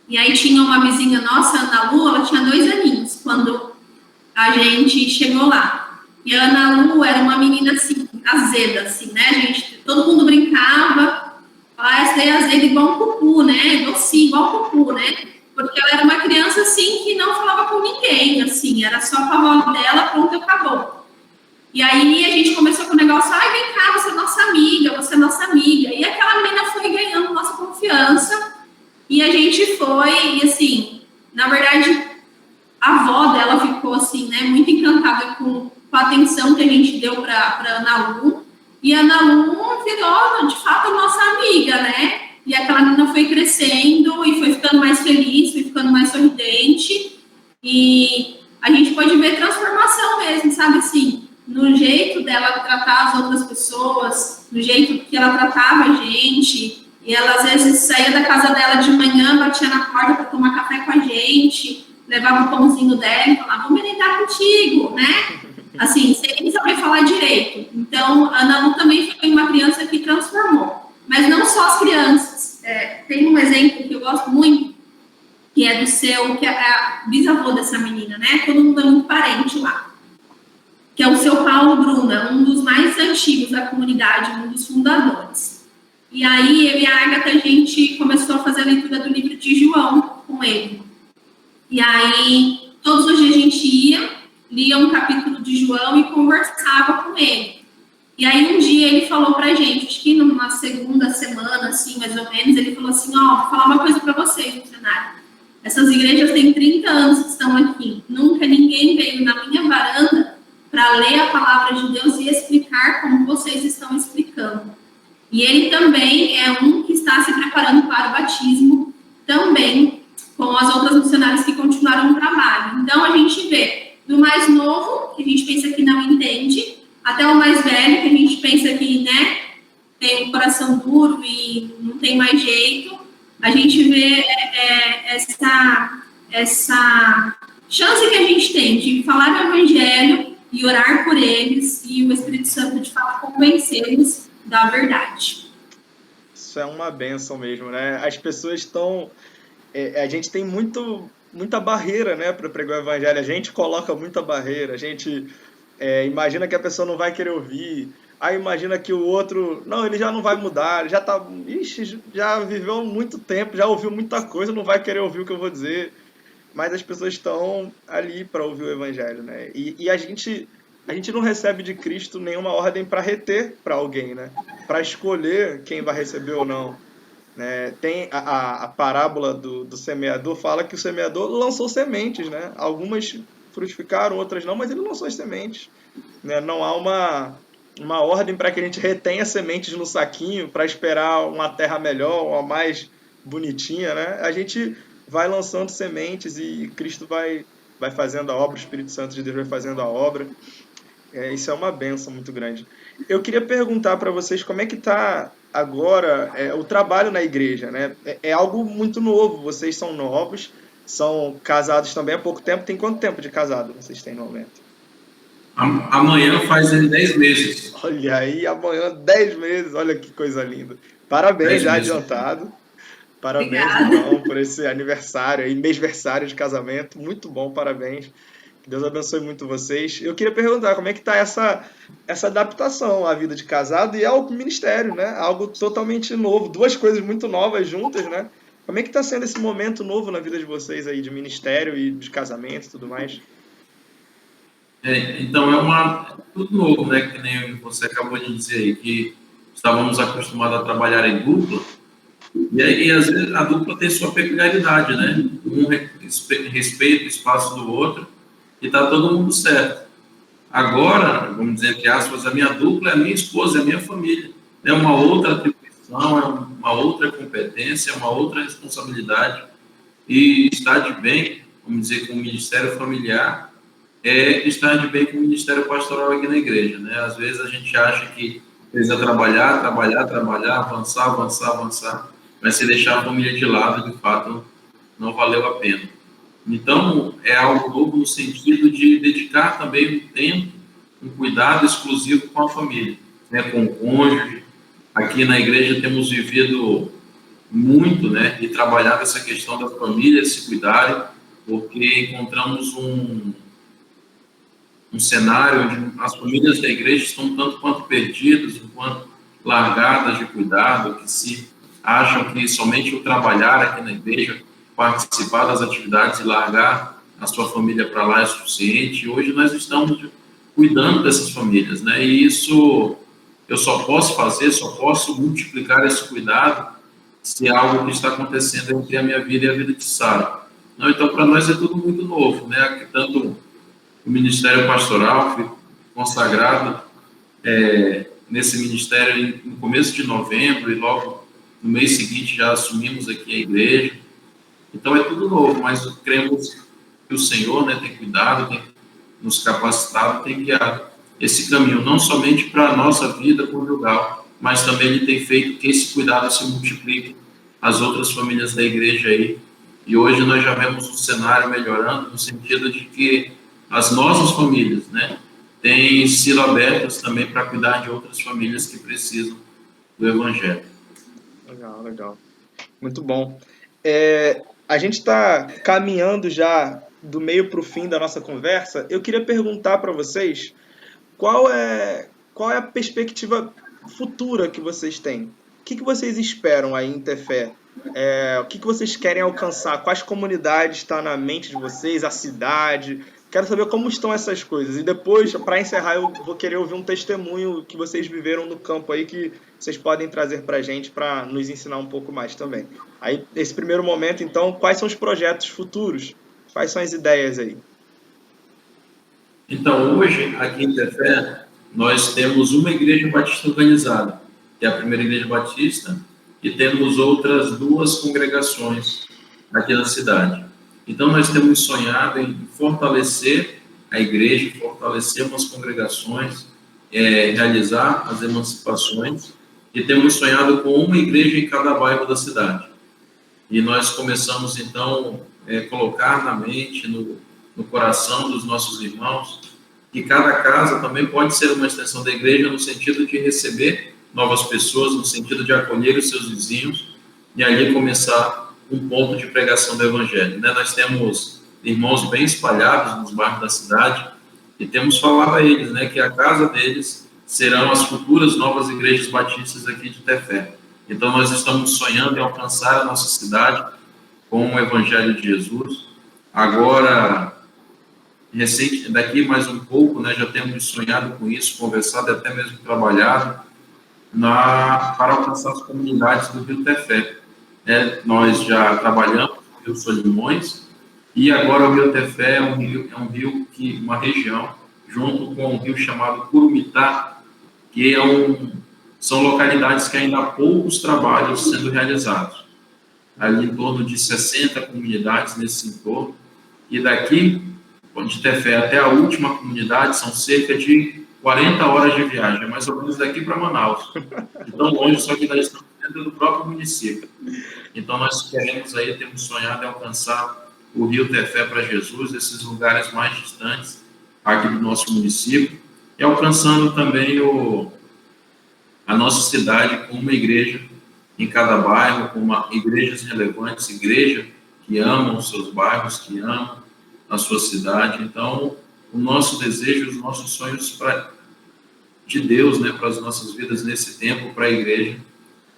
E aí tinha uma vizinha nossa, Ana Lu, ela tinha 2 aninhos quando a gente chegou lá. E a Ana Lu era uma menina, assim, azeda, assim, né? Todo mundo brincava, essa daí é azeda igual um cupu, né? Docinho, igual um cupu, né? Porque ela era uma criança, assim, que não falava com ninguém, assim, era só com a avó dela, pronto, acabou. E aí a gente começou com o negócio, vem cá, você é nossa amiga. E aquela menina foi ganhando nossa confiança, e a gente foi, e assim, na verdade, a avó dela ficou, assim, né, muito encantada com a atenção que a gente deu para Ana Lu, e a Ana Lu virou, de fato, nossa amiga, né? E aquela menina foi crescendo e foi ficando mais feliz, foi ficando mais sorridente. E a gente pode ver transformação mesmo, sabe assim? No jeito dela tratar as outras pessoas, no jeito que ela tratava a gente. E ela, às vezes, saía da casa dela de manhã, batia na porta para tomar café com a gente, levava o pãozinho dela e falava, vamos merendar contigo, né? Assim, sem saber falar direito. Então, a Ana Lu também foi uma criança que transformou. Mas não só as crianças. Tem um exemplo que eu gosto muito, que é que é a bisavô dessa menina, né? Todo mundo é muito parente lá. Que é o seu Paulo Bruna, um dos mais antigos da comunidade, um dos fundadores. E aí, eu e a Agatha, a gente começou a fazer a leitura do livro de João com ele. E aí, todos os dias a gente lia um capítulo de João e conversava com ele. E aí um dia ele falou pra gente, acho que numa segunda semana, assim, mais ou menos, ele falou assim, vou falar uma coisa pra vocês, missionário. Essas igrejas têm 30 anos que estão aqui. Nunca ninguém veio na minha varanda para ler a palavra de Deus e explicar como vocês estão explicando. E ele também é um que está se preparando para o batismo, também com as outras missionárias que continuaram o trabalho. Então a gente vê do mais novo, que a gente pensa que não entende, até o mais velho, que a gente pensa que, né, tem um coração duro e não tem mais jeito. A gente vê essa chance que a gente tem de falar do Evangelho e orar por eles, e o Espírito Santo, de fato, convencê-los da verdade. Isso é uma bênção mesmo, né? As pessoas estão... a gente tem muita barreira, né, para pregar o Evangelho. A gente coloca muita barreira, a gente... imagina que a pessoa não vai querer ouvir, aí imagina que o outro, não, ele já não vai mudar, ele já tá, ixi, já viveu muito tempo, já ouviu muita coisa, não vai querer ouvir o que eu vou dizer. Mas as pessoas estão ali para ouvir o evangelho, né? E a gente não recebe de Cristo nenhuma ordem para reter para alguém, né? Para escolher quem vai receber ou não. Né? Tem a parábola do semeador, fala que o semeador lançou sementes, né? Algumas frutificaram, outras não, mas ele lançou as sementes. Né? Não há uma ordem para que a gente retenha sementes no saquinho para esperar uma terra melhor, uma mais bonitinha, né? A gente vai lançando sementes e Cristo vai fazendo a obra, o Espírito Santo de Deus vai fazendo a obra. Isso é uma bênção muito grande. Eu queria perguntar para vocês como é que está agora o trabalho na igreja, né? É algo muito novo, vocês são novos, são casados também há pouco tempo. Tem quanto tempo de casado vocês têm no momento? Amanhã faz 10 meses. Olha aí, amanhã 10 meses, olha que coisa linda. Parabéns já adiantado. Parabéns, Obrigada. então, por esse aniversário aí, mêsversário de casamento. Muito bom, parabéns. Que Deus abençoe muito vocês. Eu queria perguntar como é que está essa adaptação à vida de casado e ao ministério, né? Algo totalmente novo, duas coisas muito novas juntas, né? Como é que está sendo esse momento novo na vida de vocês aí, de ministério e de casamento e tudo mais? Então, tudo novo, né? Que nem você acabou de dizer aí, que estávamos acostumados a trabalhar em dupla, e aí, às vezes, a dupla tem sua peculiaridade, né? Um respeita o espaço do outro e está todo mundo certo. Agora, vamos dizer, entre aspas, a minha dupla é a minha esposa, é a minha família. É uma outra atribuição, é uma outra competência, é uma outra responsabilidade. E estar de bem, vamos dizer, com o ministério familiar, é estar de bem com o ministério pastoral aqui na igreja, né? Às vezes a gente acha que precisa trabalhar, avançar, mas se deixar a família de lado, de fato, não valeu a pena. Então, é algo novo no sentido de dedicar também um tempo, um cuidado exclusivo com a família, né? Com o cônjuge. Aqui na igreja temos vivido muito, né? E trabalhado essa questão da família se cuidarem, porque encontramos um cenário onde as famílias da igreja estão tanto quanto perdidas, quanto largadas de cuidado, que se acham que somente o trabalhar aqui na igreja, participar das atividades e largar a sua família para lá é suficiente. E hoje nós estamos cuidando dessas famílias, né? E isso eu só posso multiplicar esse cuidado se é algo que está acontecendo entre a minha vida e a vida de Sara. Então, para nós é tudo muito novo, né? Tanto o ministério pastoral, fui consagrado nesse ministério no começo de novembro e logo no mês seguinte já assumimos aqui a igreja. Então é tudo novo, mas cremos que o Senhor, né, tem cuidado, tem nos capacitado, tem guiado esse caminho, não somente para a nossa vida conjugal, mas também Ele tem feito que esse cuidado se multiplique às outras famílias da igreja aí. E hoje nós já vemos o cenário melhorando no sentido de que as nossas famílias, né, têm sido abertas também para cuidar de outras famílias que precisam do Evangelho. Legal. Muito bom. A gente está caminhando já do meio para o fim da nossa conversa. Eu queria perguntar para vocês qual é a perspectiva futura que vocês têm. O que vocês esperam aí em ter fé? O que vocês querem alcançar? Quais comunidades estão na mente de vocês? A cidade? Quero saber como estão essas coisas. E depois, para encerrar, eu vou querer ouvir um testemunho que vocês viveram no campo aí, que vocês podem trazer para a gente, para nos ensinar um pouco mais também. Aí, nesse primeiro momento, então, quais são os projetos futuros? Quais são as ideias aí? Então, hoje, aqui em Tefé, nós temos uma igreja batista organizada, que é a primeira igreja batista, e temos outras 2 congregações aqui na cidade. Então, nós temos sonhado em fortalecer a igreja, fortalecer umas congregações, realizar as emancipações, e temos sonhado com uma igreja em cada bairro da cidade. E nós começamos, então, colocar na mente, no coração dos nossos irmãos, que cada casa também pode ser uma extensão da igreja no sentido de receber novas pessoas, no sentido de acolher os seus vizinhos, e ali começar um ponto de pregação do Evangelho, né? Nós temos irmãos bem espalhados nos bairros da cidade e temos falado a eles, né, que a casa deles serão as futuras novas igrejas batistas aqui de Tefé. Então, nós estamos sonhando em alcançar a nossa cidade com o Evangelho de Jesus. Agora, daqui mais um pouco, né, já temos sonhado com isso, conversado e até mesmo trabalhado para alcançar as comunidades do Rio Tefé. Nós já trabalhamos no Rio Solimões e agora o Rio Tefé é um rio uma região, junto com um rio chamado Curumitá, que são localidades que ainda há poucos trabalhos sendo realizados. Ali em torno de 60 comunidades nesse entorno, e daqui de Tefé até a última comunidade são cerca de 40 horas de viagem, é mais ou menos daqui para Manaus. Então longe, só que nós estamos dentro do próprio município. Então nós temos sonhado em alcançar o Rio Tefé para Jesus, esses lugares mais distantes aqui do nosso município, e alcançando também a nossa cidade com uma igreja em cada bairro, com igrejas relevantes, igreja que amam os seus bairros, que amam a sua cidade. Então, o nosso desejo, os nossos sonhos de Deus, né, para as nossas vidas nesse tempo, para a igreja,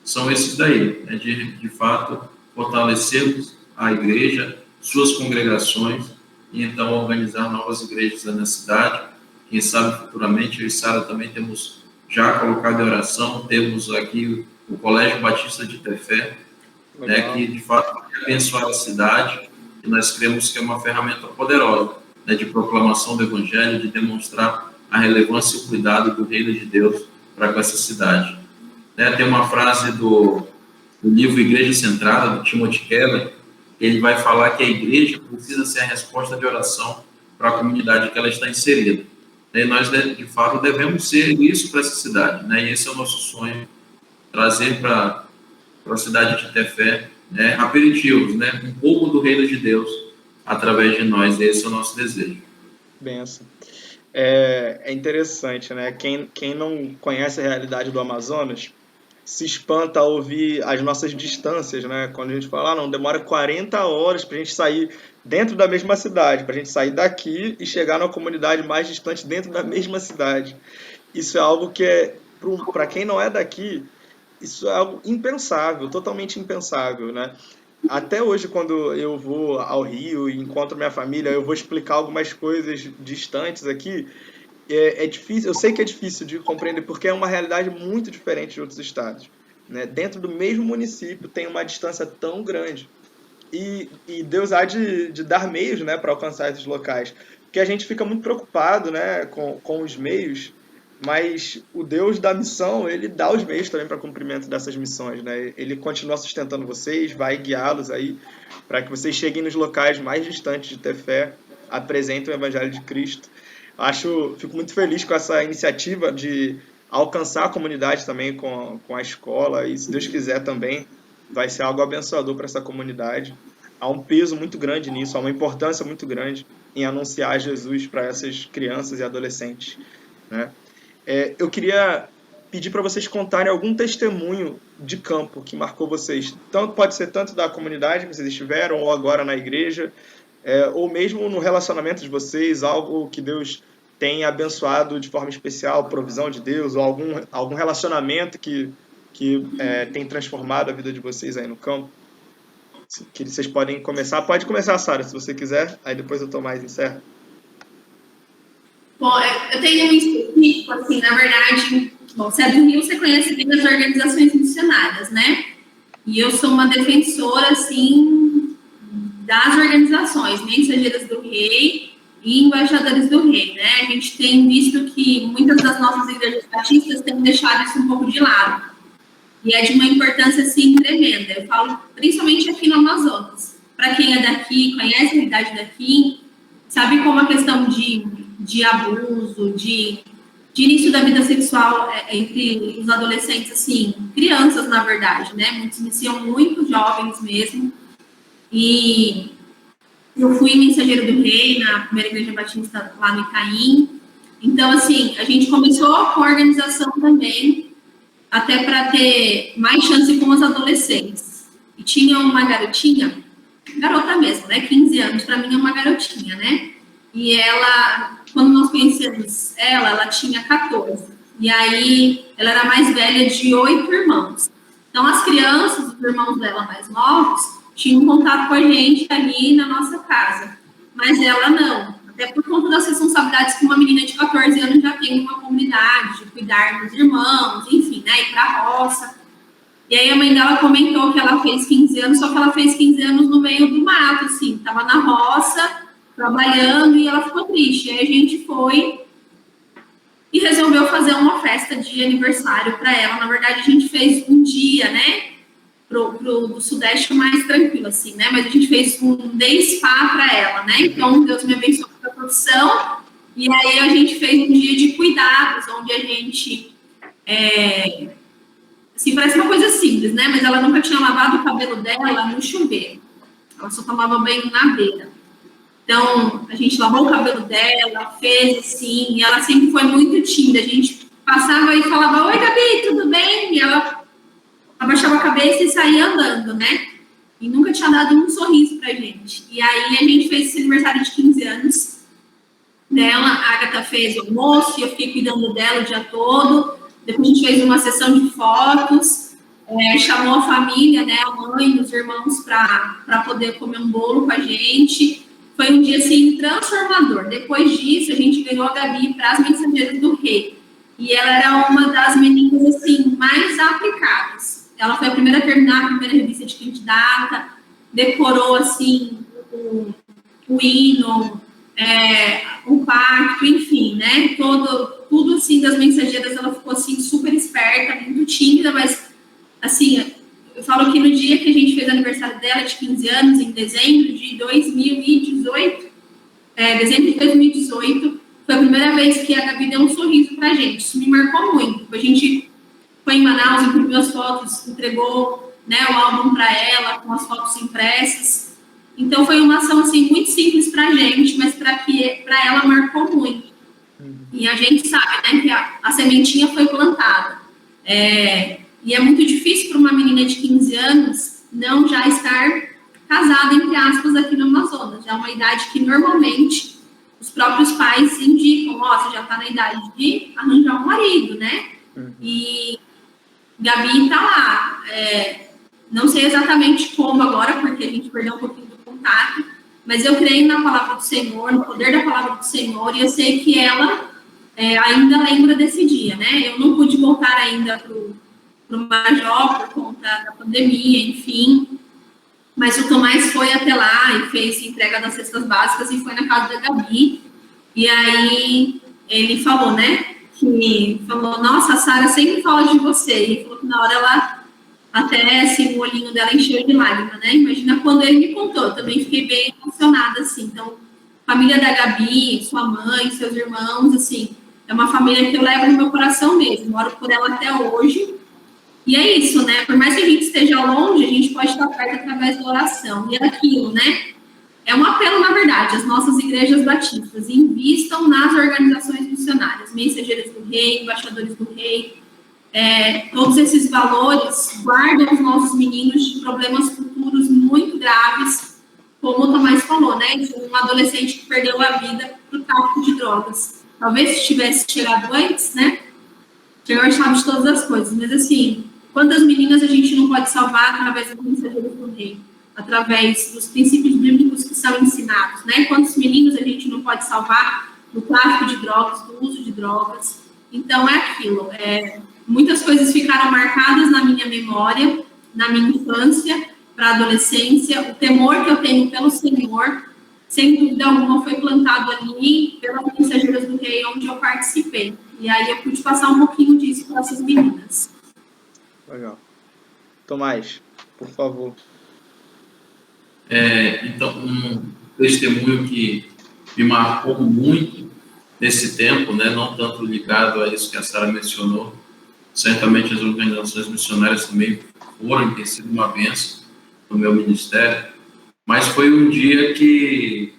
são esses daí, né, de fato, fortalecermos a igreja, suas congregações, e então organizar novas igrejas na cidade. Quem sabe futuramente, eu e Sara também temos já colocado em oração, temos aqui o Colégio Batista de Tefé, né, que de fato vai abençoar a cidade, e nós cremos que é uma ferramenta poderosa, né, de proclamação do Evangelho, de demonstrar a relevância e o cuidado do reino de Deus para com essa cidade. Tem uma frase do livro Igreja Centrada, do Timothy Keller, ele vai falar que a igreja precisa ser a resposta de oração para a comunidade que ela está inserida. E nós, de fato, devemos ser isso para essa cidade, né? E esse é o nosso sonho, trazer para a cidade de Tefé, né, aperitivos, né, um pouco do reino de Deus através de nós. Esse é o nosso desejo. Benção. É interessante, né? Quem não conhece a realidade do Amazonas se espanta ao ouvir as nossas distâncias, né? Quando a gente fala, não, demora 40 horas para a gente sair dentro da mesma cidade, para a gente sair daqui e chegar numa comunidade mais distante dentro da mesma cidade. Isso é algo que para quem não é daqui, isso é algo impensável, totalmente impensável, né? Até hoje, quando eu vou ao Rio e encontro minha família, eu vou explicar algumas coisas distantes aqui, é difícil, eu sei que é difícil de compreender, porque é uma realidade muito diferente de outros estados, né? Dentro do mesmo município tem uma distância tão grande. E Deus há de dar meios, né, para alcançar esses locais. Porque a gente fica muito preocupado, né, com os meios, mas o Deus da missão, ele dá os meios também para o cumprimento dessas missões, né? Ele continua sustentando vocês, vai guiá-los aí para que vocês cheguem nos locais mais distantes de Tefé, apresentem o Evangelho de Cristo. Fico muito feliz com essa iniciativa de alcançar a comunidade também com a escola, e se Deus quiser também vai ser algo abençoador para essa comunidade. Há um peso muito grande nisso, há uma importância muito grande em anunciar Jesus para essas crianças e adolescentes, né? Eu queria pedir para vocês contarem algum testemunho de campo que marcou vocês. Pode ser tanto da comunidade que vocês estiveram, ou agora na igreja, ou mesmo no relacionamento de vocês, algo que Deus tem abençoado de forma especial, provisão de Deus, ou algum relacionamento que tem transformado a vida de vocês aí no campo. Que vocês podem começar. Pode começar, Sara, se você quiser, aí depois eu Tomás encerro. Bom, eu tenho um específico, assim, na verdade, bom, você é do Rio, você conhece bem as organizações missionárias, né? E eu sou uma defensora, assim, das organizações, Mensageiras do Rei e Embaixadores do Rei, né? A gente tem visto que muitas das nossas igrejas batistas têm deixado isso um pouco de lado. E é de uma importância, assim, tremenda. Eu falo principalmente aqui no Amazonas. Para quem é daqui, conhece a realidade daqui, sabe como a questão de abuso, de início da vida sexual entre os adolescentes, assim, crianças, na verdade, né? Muitos iniciam muito jovens mesmo. E eu fui mensageiro do Rei na primeira igreja batista lá no Itaim. Então, assim, a gente começou com a organização também, até para ter mais chance com os adolescentes. E tinha uma garotinha, garota mesmo, né? 15 anos, para mim é uma garotinha, né? E ela, quando nós conhecemos ela tinha 14. E aí, ela era a mais velha de 8 irmãos. Então, as crianças, os irmãos dela mais novos, tinham contato com a gente ali na nossa casa. Mas ela não. Até por conta das responsabilidades que uma menina de 14 anos já tem numa comunidade, de cuidar dos irmãos, enfim, né? Ir pra roça. E aí, a mãe dela comentou que ela fez 15 anos, só que ela fez 15 anos no meio do mato, assim. Tava na roça, trabalhando, e ela ficou triste. E aí, a gente foi e resolveu fazer uma festa de aniversário para ela. Na verdade, a gente fez um dia, né, do Sudeste mais tranquilo, assim, né, mas a gente fez um day spa para ela, né, então Deus me abençoou com a profissão, e aí a gente fez um dia de cuidados, onde a gente, assim, parece uma coisa simples, né, mas ela nunca tinha lavado o cabelo dela no chuveiro, ela só tomava banho na beira. Então, a gente lavou o cabelo dela, fez assim, e ela sempre foi muito tímida. A gente passava e falava, oi, Gabi, tudo bem? E ela abaixava a cabeça e saía andando, né? E nunca tinha dado um sorriso pra gente. E aí, a gente fez esse aniversário de 15 anos dela. A Agatha fez o almoço, e eu fiquei cuidando dela o dia todo. Depois, a gente fez uma sessão de fotos. Chamou a família, né, a mãe, os irmãos, para poder comer um bolo com a gente. Foi um dia, assim, transformador. Depois disso, a gente ganhou a Gabi para as Mensageiras do Rei. E ela era uma das meninas, assim, mais aplicadas. Ela foi a primeira a terminar a primeira revista de candidata, decorou, assim, o hino, o pacto, enfim, né? Tudo, assim, das Mensageiras, ela ficou, assim, super esperta, muito tímida, mas, assim, eu falo que no dia que a gente fez o aniversário dela, de 15 anos, em dezembro de 2018, dezembro de 2018, foi a primeira vez que a Gabi deu um sorriso pra gente. Isso me marcou muito. A gente foi em Manaus, imprimiu as fotos, entregou, né, o álbum para ela, com as fotos impressas. Então, foi uma ação, assim, muito simples pra gente, mas para ela marcou muito. E a gente sabe, né, que a sementinha foi plantada. E é muito difícil para uma menina de 15 anos não já estar casada, entre aspas, aqui no Amazonas. Já é uma idade que, normalmente, os próprios pais indicam, você já está na idade de arranjar um marido, né? E Gabi está lá. Não sei exatamente como agora, porque a gente perdeu um pouquinho do contato, mas eu creio na palavra do Senhor, no poder da palavra do Senhor, e eu sei que ela ainda lembra desse dia, né? Eu não pude voltar ainda para o Major por conta da pandemia, enfim. Mas o Tomás foi até lá e fez entrega das cestas básicas e foi na casa da Gabi. E aí ele falou, né? Nossa, a Sara sempre fala de você. E ele falou que na hora ela até assim, o olhinho dela encheu de lágrima, né? Imagina quando ele me contou, eu também fiquei bem emocionada, assim. Então, família da Gabi, sua mãe, seus irmãos, assim, é uma família que eu levo no meu coração mesmo. Oro por ela até hoje. E é isso, né? Por mais que a gente esteja longe, a gente pode estar perto através da oração. E é aquilo, né? É um apelo, na verdade, às nossas igrejas batistas. Invistam nas organizações missionárias, Mensageiras do Rei, Embaixadores do Rei. Todos esses valores guardam os nossos meninos de problemas futuros muito graves, como o Tomás falou, né? Um adolescente que perdeu a vida para o tráfico de drogas. Talvez se tivesse chegado antes, né? O Senhor sabe de todas as coisas, mas assim, quantas meninas a gente não pode salvar através das Mensageiras do Rei? Através dos princípios bíblicos que são ensinados, né? Quantos meninos a gente não pode salvar do tráfico de drogas, do uso de drogas? Então, é aquilo. Muitas coisas ficaram marcadas na minha memória, na minha infância, para a adolescência. O temor que eu tenho pelo Senhor, sem dúvida alguma, foi plantado ali pelas Mensageiras do Rei, onde eu participei. E aí eu pude passar um pouquinho disso para essas meninas. Legal. Tomás, por favor. Então, um testemunho que me marcou muito nesse tempo, né, não tanto ligado a isso que a Sara mencionou, certamente as organizações missionárias também foram, tem sido uma bênção no meu ministério, mas foi um dia que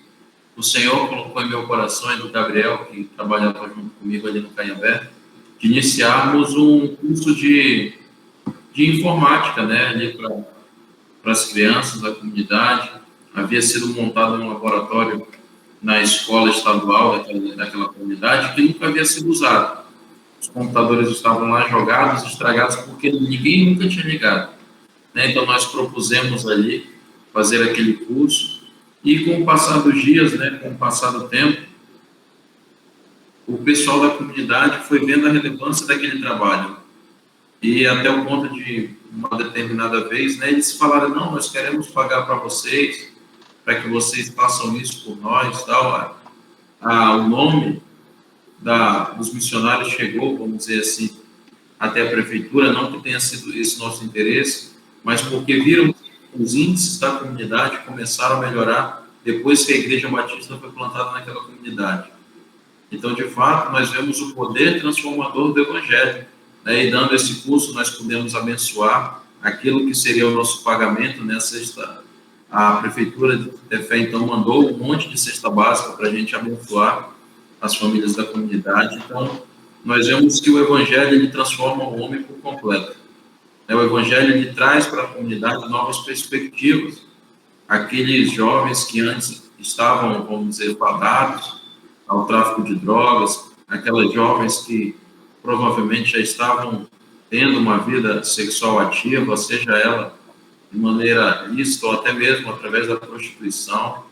o Senhor colocou em meu coração, e do Gabriel, que trabalhava junto comigo ali no Canhambé, de iniciarmos um curso de informática, né, ali para as crianças da comunidade. Havia sido montado um laboratório na escola estadual daquela comunidade que nunca havia sido usado. os computadores estavam lá jogados, estragados, porque ninguém nunca tinha ligado, né? Então, nós propusemos ali fazer aquele curso, e com o passar dos dias, né, com o passar do tempo, o pessoal da comunidade foi vendo a relevância daquele trabalho. E até o ponto de, uma determinada vez, né, eles falaram, não, nós queremos pagar para vocês, para que vocês façam isso por nós, tal. O nome dos missionários chegou, vamos dizer assim, até a prefeitura, não que tenha sido esse nosso interesse, mas porque viram que os índices da comunidade começaram a melhorar depois que a Igreja Batista foi plantada naquela comunidade. Então, de fato, nós vemos o poder transformador do Evangelho, né? E dando esse curso, nós podemos abençoar aquilo que seria o nosso pagamento, né? A Prefeitura de Tefé, então, mandou um monte de cesta básica para a gente abençoar as famílias da comunidade. Então, nós vemos que o Evangelho, ele transforma o homem por completo. O Evangelho, ele traz para a comunidade novas perspectivas. Aqueles jovens que antes estavam, vamos dizer, fadados ao tráfico de drogas, aquelas jovens que provavelmente já estavam tendo uma vida sexual ativa, seja ela de maneira lícita ou até mesmo através da prostituição,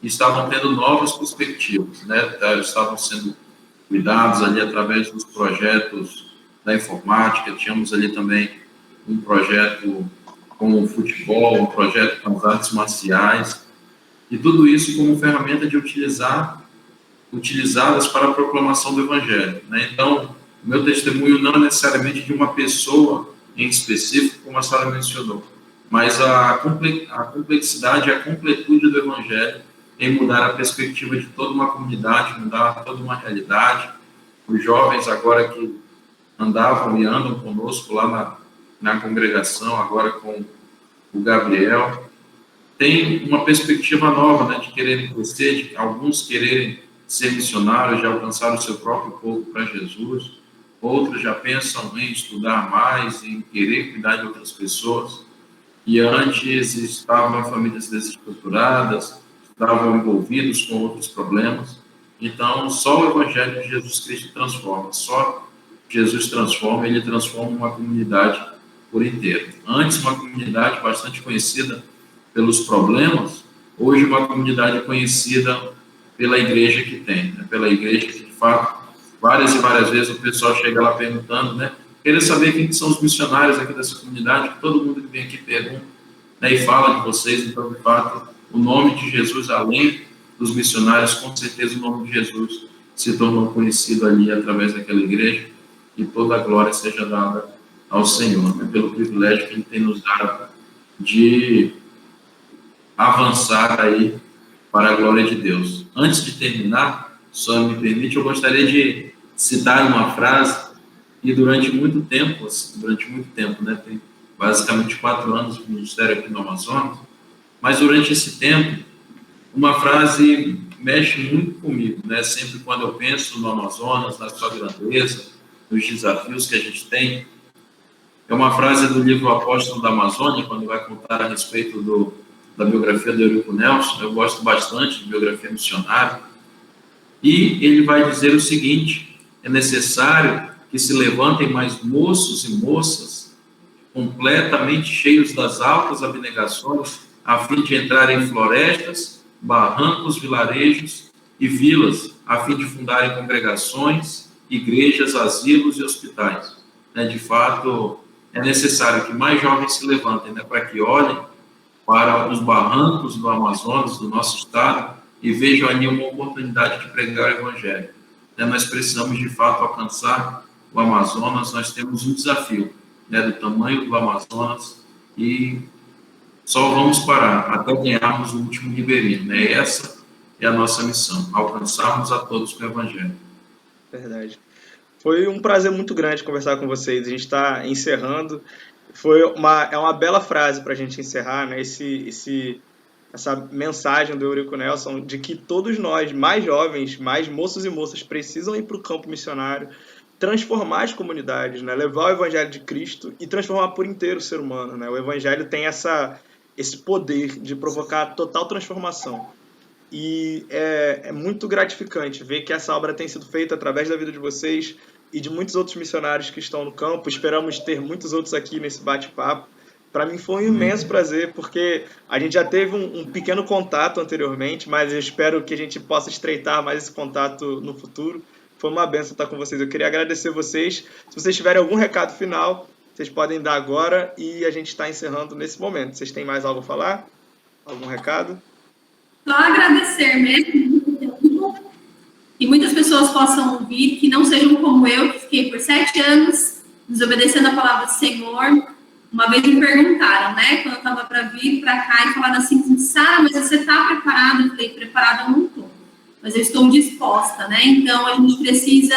estavam tendo novas perspectivas, né? Estavam sendo cuidados ali através dos projetos da informática. Tínhamos ali também um projeto com o futebol, um projeto com as artes marciais, e tudo isso como ferramenta de utilizadas para a proclamação do Evangelho, né? Então, o meu testemunho não é necessariamente de uma pessoa em específico, como a Sara mencionou, mas a complexidade e a completude do Evangelho em mudar a perspectiva de toda uma comunidade, mudar toda uma realidade. Os jovens agora que andavam e andam conosco lá na congregação, agora com o Gabriel, tem uma perspectiva nova, né, de quererem crescer, de alguns quererem ser missionários, já alcançaram o seu próprio povo para Jesus, outros já pensam em estudar mais, em querer cuidar de outras pessoas, e antes estavam em famílias desestruturadas, estavam envolvidos com outros problemas. Então, só o Evangelho de Jesus Cristo transforma, só Jesus transforma, ele transforma uma comunidade por inteiro. Antes, uma comunidade bastante conhecida pelos problemas, hoje uma comunidade conhecida pela igreja que tem, né? Pela igreja que, de fato, várias e várias vezes o pessoal chega lá perguntando, né? Queria saber quem são os missionários aqui dessa comunidade, que todo mundo que vem aqui pergunta, né? E fala de vocês. Então, de fato, o nome de Jesus, além dos missionários, com certeza o nome de Jesus se tornou conhecido ali através daquela igreja, e toda a glória seja dada ao Senhor, né? Pelo privilégio que Ele tem nos dado de avançar aí para a glória de Deus. Antes de terminar, só me permite, eu gostaria de citar uma frase, e durante muito tempo, né, tem basicamente 4 anos de ministério aqui no Amazonas, mas durante esse tempo, uma frase mexe muito comigo, né? Sempre quando eu penso no Amazonas, na sua grandeza, nos desafios que a gente tem. É uma frase do livro Apóstolo da Amazônia, quando vai contar a respeito da biografia do Eurico Nelson. Eu gosto bastante de biografia missionária. E ele vai dizer o seguinte: é necessário que se levantem mais moços e moças completamente cheios das altas abnegações, a fim de entrar em florestas, barrancos, vilarejos e vilas, a fim de fundarem congregações, igrejas, asilos e hospitais. De fato, é necessário que mais jovens se levantem, né, para que olhem para os barrancos do Amazonas, do nosso estado, e vejam ali uma oportunidade de pregar o Evangelho. Nós precisamos, de fato, alcançar o Amazonas. Nós temos um desafio, né, do tamanho do Amazonas, e só vamos parar até ganharmos o último ribeirinho, né? Essa é a nossa missão, alcançarmos a todos com o Evangelho. Verdade. Foi um prazer muito grande conversar com vocês. A gente está encerrando. É uma bela frase para a gente encerrar, né? Essa mensagem do Eurico Nelson de que todos nós, mais jovens, mais moços e moças, precisam ir para o campo missionário, transformar as comunidades, né? Levar o Evangelho de Cristo e transformar por inteiro o ser humano, né? O Evangelho tem esse poder de provocar total transformação. E é muito gratificante ver que essa obra tem sido feita através da vida de vocês, e de muitos outros missionários que estão no campo. Esperamos ter muitos outros aqui nesse bate-papo. Para mim foi um imenso prazer, porque a gente já teve um pequeno contato anteriormente, mas eu espero que a gente possa estreitar mais esse contato no futuro. Foi uma benção estar com vocês. Eu queria agradecer vocês. Se vocês tiverem algum recado final, vocês podem dar agora e a gente está encerrando nesse momento. Vocês têm mais algo a falar? Algum recado? Só agradecer mesmo que muitas pessoas possam ouvir, que não sejam como eu, que fiquei por 7 anos desobedecendo a palavra do Senhor. Uma vez me perguntaram, né, quando eu estava para vir para cá e falaram assim, Sara, mas você está preparada? Eu falei, preparada eu não estou, mas eu estou disposta, né? Então a gente precisa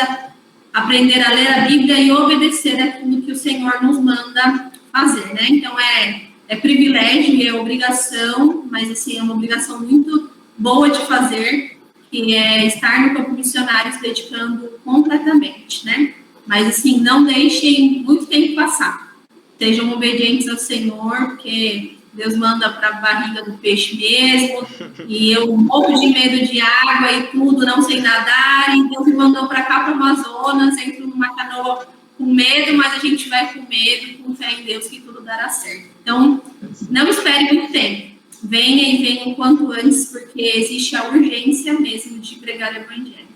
aprender a ler a Bíblia e obedecer aquilo que o Senhor nos manda fazer, né? Então é privilégio e é obrigação, mas assim, é uma obrigação muito boa de fazer, que é estar no campo missionário se dedicando completamente, né? Mas assim, não deixem muito tempo passar. Sejam obedientes ao Senhor, porque Deus manda para a barriga do peixe mesmo, e eu morro de medo de água e tudo, não sei nadar, e Deus me mandou para cá, para o Amazonas, entro numa canoa com medo, mas a gente vai com medo, com fé em Deus, que tudo dará certo. Então, não espere muito tempo. Venha e venha o quanto antes, porque existe a urgência mesmo de pregar o Evangelho.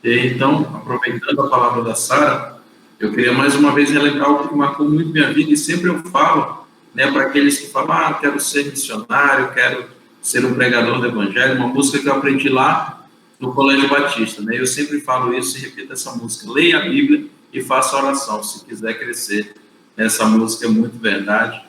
Então, aproveitando a palavra da Sara, eu queria mais uma vez relembrar algo que marcou muito minha vida, e sempre eu falo, né, para aqueles que falam, eu quero ser missionário, quero ser um pregador do Evangelho, uma música que eu aprendi lá no Colégio Batista, né? Eu sempre falo isso e repito essa música: leia a Bíblia e faça oração, se quiser crescer. Essa música é muito verdade.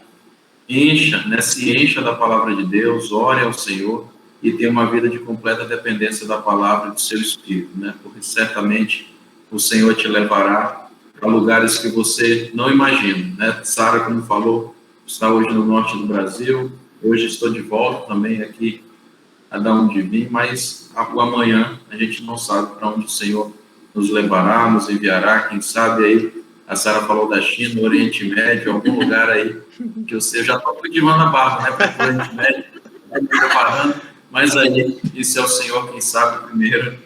Encha, né, se encha da palavra de Deus, ore ao Senhor e tenha uma vida de completa dependência da palavra e do seu Espírito, né? Porque certamente o Senhor te levará para lugares que você não imagina, né? Sara, como falou, está hoje no norte do Brasil, hoje estou de volta também aqui a dar onde vim, mas o amanhã a gente não sabe para onde o Senhor nos levará, nos enviará. Quem sabe aí, a Sara falou da China, no Oriente Médio, algum lugar aí que eu sei, eu já estou cultivando a barba, né, para o Oriente Médio, me preparando, mas aí, isso é o Senhor quem sabe primeiro,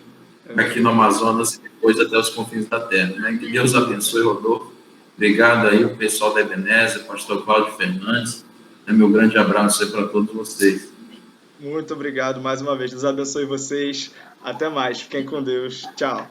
aqui no Amazonas e depois até os confins da terra, né? Que Deus abençoe, Rodolfo. Obrigado aí, o pessoal da Ebenezer, pastor Cláudio Fernandes. Meu grande abraço aí para todos vocês. Muito obrigado mais uma vez. Deus abençoe vocês. Até mais. Fiquem com Deus. Tchau.